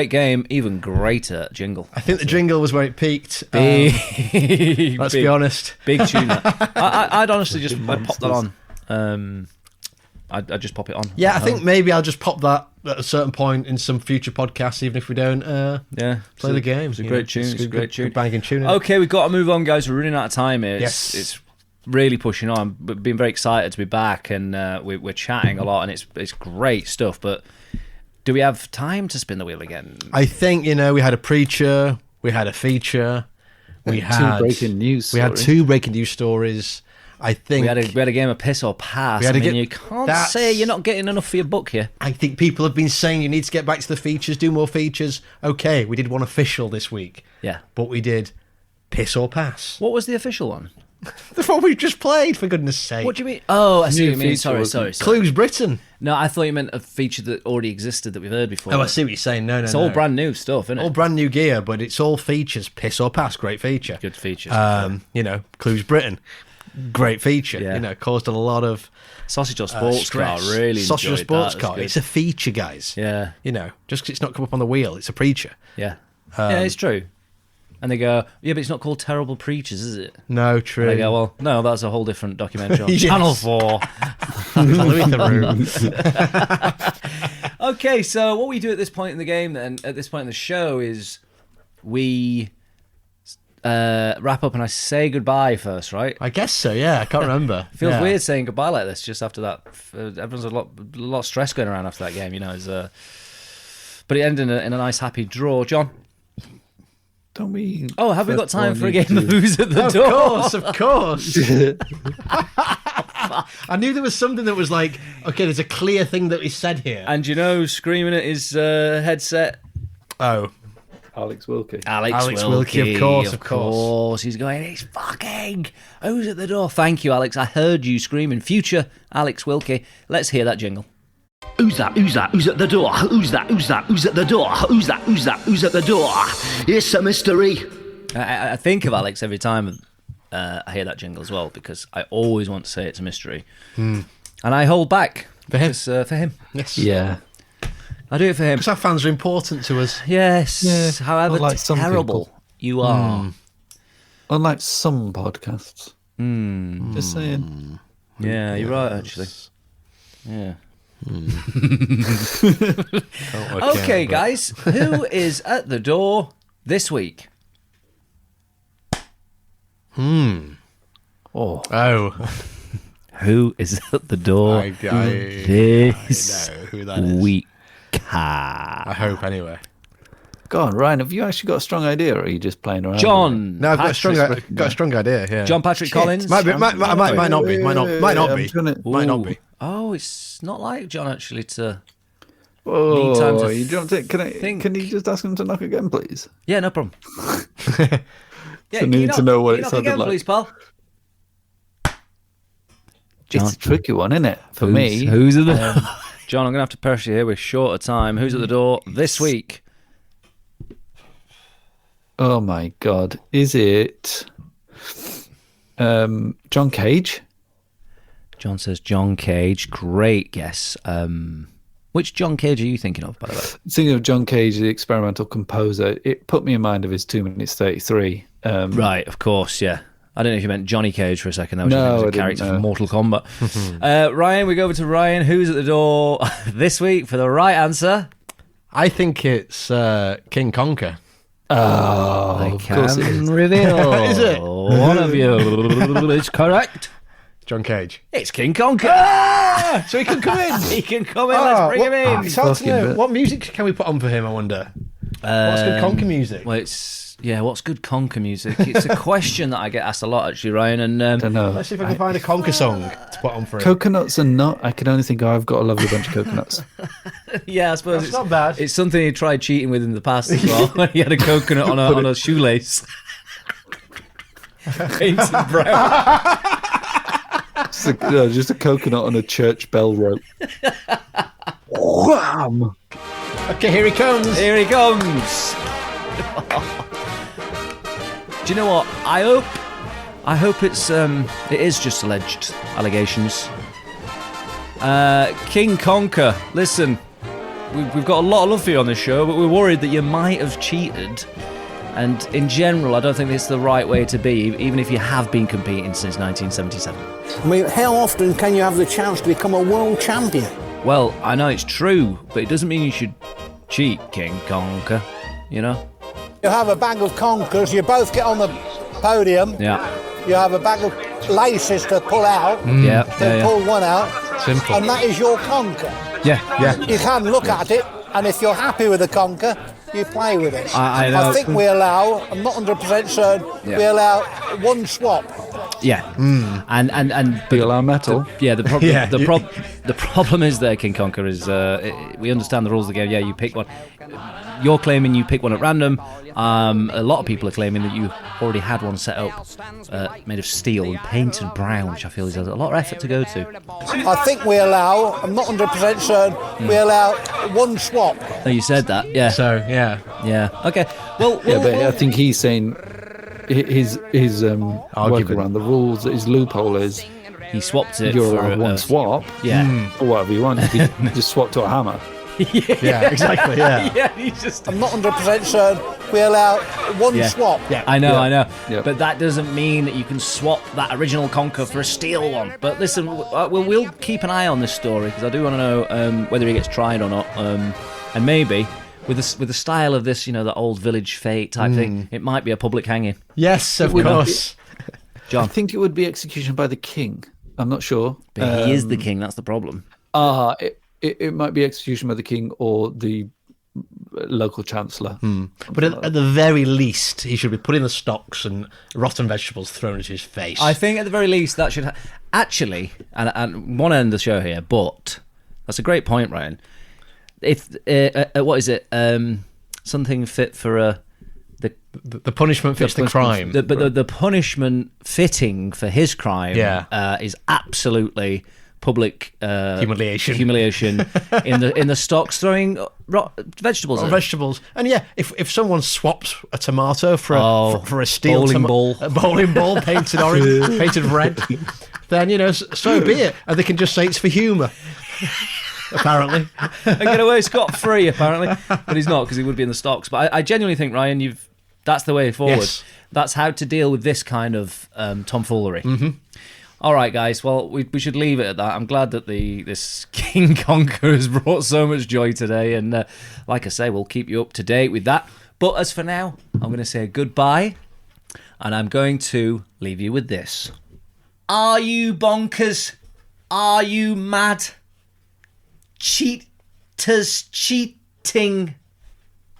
game, even greater jingle. I think the jingle was where it peaked. Let's be honest. Big tuna. I'd honestly just pop that on. I'd just pop it on. Yeah, I think maybe I'll just pop that at a certain point in some future podcasts, even if we don't play the game. It's a great tune. It's a great tune. Good banging tune. Okay, we've got to move on, guys. We're running out of time here. It's really pushing on. But being very excited to be back, and we're chatting a lot, and it's great stuff. But do we have time to spin the wheel again? I think we had a preacher, we had a feature, we had 2 breaking news stories. We had 2 breaking news stories. I think we had a game of piss or pass. You can't say you're not getting enough for your buck here. I think people have been saying you need to get back to the features, do more features. Okay, we did one official this week. Yeah, but we did piss or pass. What was the official one? The one we just played, for goodness sake. What do you mean? Oh, I see what you mean. Sorry. Clues Britain. No, I thought you meant a feature that already existed that we've heard before. Oh, I see what you're saying. No. It's all brand new stuff, isn't it? All brand new gear, but it's all features. Piss or pass, great feature. Good features. Clues Britain, great feature. Yeah. Caused a lot lot of Sausage or Sports Car. Really Sausage or enjoyed Sports that. Car. It's a feature, guys. Yeah. Just because it's not come up on the wheel, it's a preacher. Yeah. It's true. And they go, yeah, but it's not called Terrible Preachers, is it? No, true. And they go, well, no, that's a whole different documentary on Channel 4. Follow in the room. Okay, so what we do at this point in the game, then, at this point in the show, is we wrap up and I say goodbye first, right? I guess so, yeah. I can't remember. It feels weird saying goodbye like this just after that. Everyone's a lot of stress going around after that game, but it ended in a nice, happy draw. John? Don't we? Oh, have we got time for a game of Who's at the Door? Of course. I knew there was something that was like, okay, there's a clear thing that is said here. And screaming at his headset. Oh. Alex Wilkie. Alex Wilkie, of course. He's going, it's fucking Who's at the Door? Thank you, Alex. I heard you screaming. Future Alex Wilkie. Let's hear that jingle. Who's that? Who's at the door? Who's that? Who's at the door? Who's at the door? It's a mystery. I think of Alex every time I hear that jingle as well, because I always want to say it's a mystery. And I hold back for him. Yes. Yeah. I do it for him. Because our fans are important to us. Yes. Yeah. However like terrible you are. Unlike some podcasts. Just saying. Yeah, you're right, actually. Yeah. Okay, guys, who is at the door this week? Oh. Who is at the door this I know who that is. week? I hope, anyway. Go on, Ryan, have you actually got a strong idea, or are you just playing around? John. No, I've got a strong idea. Yeah. John Patrick Collins. Might not be. Might not be. Oh, it's not like John actually to. Oh, need time to you jumped in. Can you just ask him to knock again, please? Yeah, no problem. I need to know what it sounded like. Please, pal. It's a tricky one, isn't it? For me. Who's at the door? John, I'm going to have to pressure you here with shorter time. Who's at the door this week? Oh my God. Is it John Cage? John says John Cage. Great guess. Which John Cage are you thinking of, by the way? Thinking of John Cage, the experimental composer. It put me in mind of his 2 minutes 33. Right, of course, yeah. I don't know if you meant Johnny Cage for a second. That was a character from Mortal Kombat. Ryan, we go over to Ryan. Who's at the door this week for the right answer? I think it's King Conker. Oh, I can reveal. Is it? One of you is correct. John Cage. It's King Conker. So he can come in. He can come in. Let's bring him in. It's hard to know. What music can we put on for him, I wonder? What's good conker music? Well, what's good conker music? It's a question that I get asked a lot, actually, Ryan. And I don't know. Let's see if I can find a conker song to put on for it. Coconuts are not. I can only think I've got a lovely bunch of coconuts. Yeah, I suppose That's not bad. It's something he tried cheating with in the past as well. When he had a coconut on a shoelace, painted brown. Just a coconut on a church bell rope. Wham! Okay, here he comes. Here he comes. Do you know what? I hope it is just alleged allegations. King Conker, listen, we've got a lot of love for you on this show, but we're worried that you might have cheated. And in general, I don't think it's the right way to be, even if you have been competing since 1977. I mean, how often can you have the chance to become a world champion? Well, I know it's true, but it doesn't mean you should cheat, King Conker, you know? You have a bag of conkers, you both get on the podium. Yeah. You have a bag of laces to pull out. Pull one out. Simple. And that is your conker. Yeah. You can look at it, and if you're happy with the conker, you play with it. I know. I think we allow, I'm not 100% certain, we allow one swap. Yeah. And Do you allow metal? The problem is there, King Conker, is we understand the rules of the game. Yeah, you pick one. You're claiming you pick one at random. A lot of people are claiming that you already had one set up made of steel and painted brown, which I feel is a lot of effort to go to. I think we allow, I'm not 100% certain, we allow one swap. Oh, you said that, yeah. So, yeah. Okay. Well, But I think he's saying his workaround the rules, his loophole is he swapped it you're for one swap, or whatever you want. You just swap to a hammer. Yeah, exactly. Yeah. He's just. I'm not 100% certain, we allow one swap. Yeah, I know. Yeah. But that doesn't mean that you can swap that original Conker for a steel one. But listen, we'll keep an eye on this story, because I do want to know whether he gets tried or not. And maybe with the style of this, the old village fete type thing, it might be a public hanging. Yes, of course. John, I think it would be execution by the king. I'm not sure. But he is the king. That's the problem. It might be execution by the king or the local chancellor. But at the very least, he should be put in the stocks and rotten vegetables thrown into his face. I think at the very least that should actually, and I want to end the show here, but that's a great point, Ryan. If what is it? Something fit for the punishment fits the crime. The punishment fitting for his crime is absolutely public humiliation in the stocks throwing vegetables. Vegetables, and if someone swaps a tomato for a steel bowling ball painted orange, painted red, then so be it, and they can just say it's for humour. Apparently, and get away scot-free. Apparently, but he's not, because he would be in the stocks. But I genuinely think, Ryan, that's the way forward. Yes. That's how to deal with this kind of tomfoolery. Mm-hmm. All right, guys. Well, we should leave it at that. I'm glad that this King Conker has brought so much joy today, and like I say, we'll keep you up to date with that. But as for now, I'm going to say goodbye, and I'm going to leave you with this. Are you bonkers? Are you mad? Cheaters cheating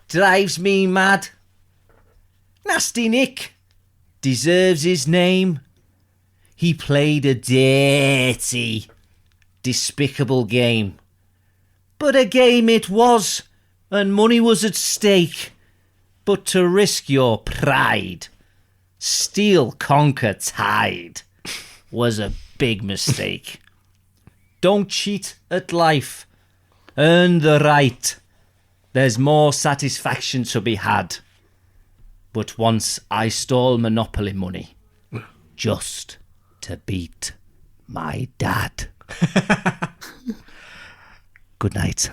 drives me mad. Nasty Nick deserves his name. He played a dirty, despicable game. But a game it was, and money was at stake. But to risk your pride, steal Conker Tide, was a big mistake. Don't cheat at life. Earn the right. There's more satisfaction to be had. But once I stole Monopoly money, just to beat my dad. Good night.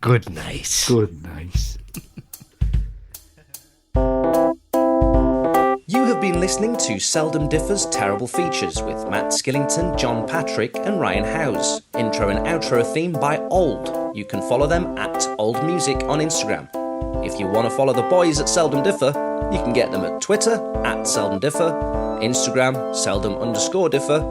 Good night. Good night. You have been listening to Seldom Differ's Terrible Features with Matt Skillington, John Patrick and Ryan Howes. Intro and outro theme by Old. You can follow them at Old Music on Instagram. If you want to follow the boys at Seldom Differ, you can get them at Twitter at Seldom Differ, Instagram Seldom_Differ,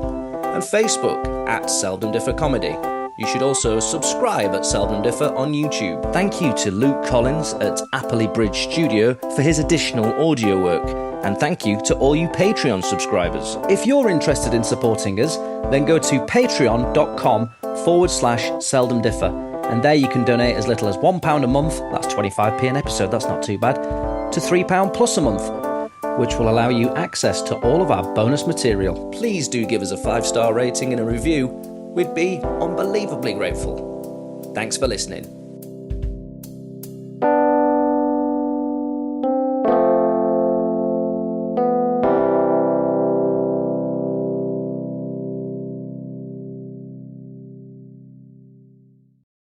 and Facebook at Seldom Differ Comedy. You should also subscribe at Seldom Differ on YouTube. Thank you to Luke Collins at Appley Bridge Studio for his additional audio work. And thank you to all you Patreon subscribers. If you're interested in supporting us, then go to patreon.com/Seldom Differ. And there you can donate as little as £1 a month, that's 25p an episode, that's not too bad, to £3 plus a month, which will allow you access to all of our bonus material. Please do give us a 5-star rating and a review. We'd be unbelievably grateful. Thanks for listening.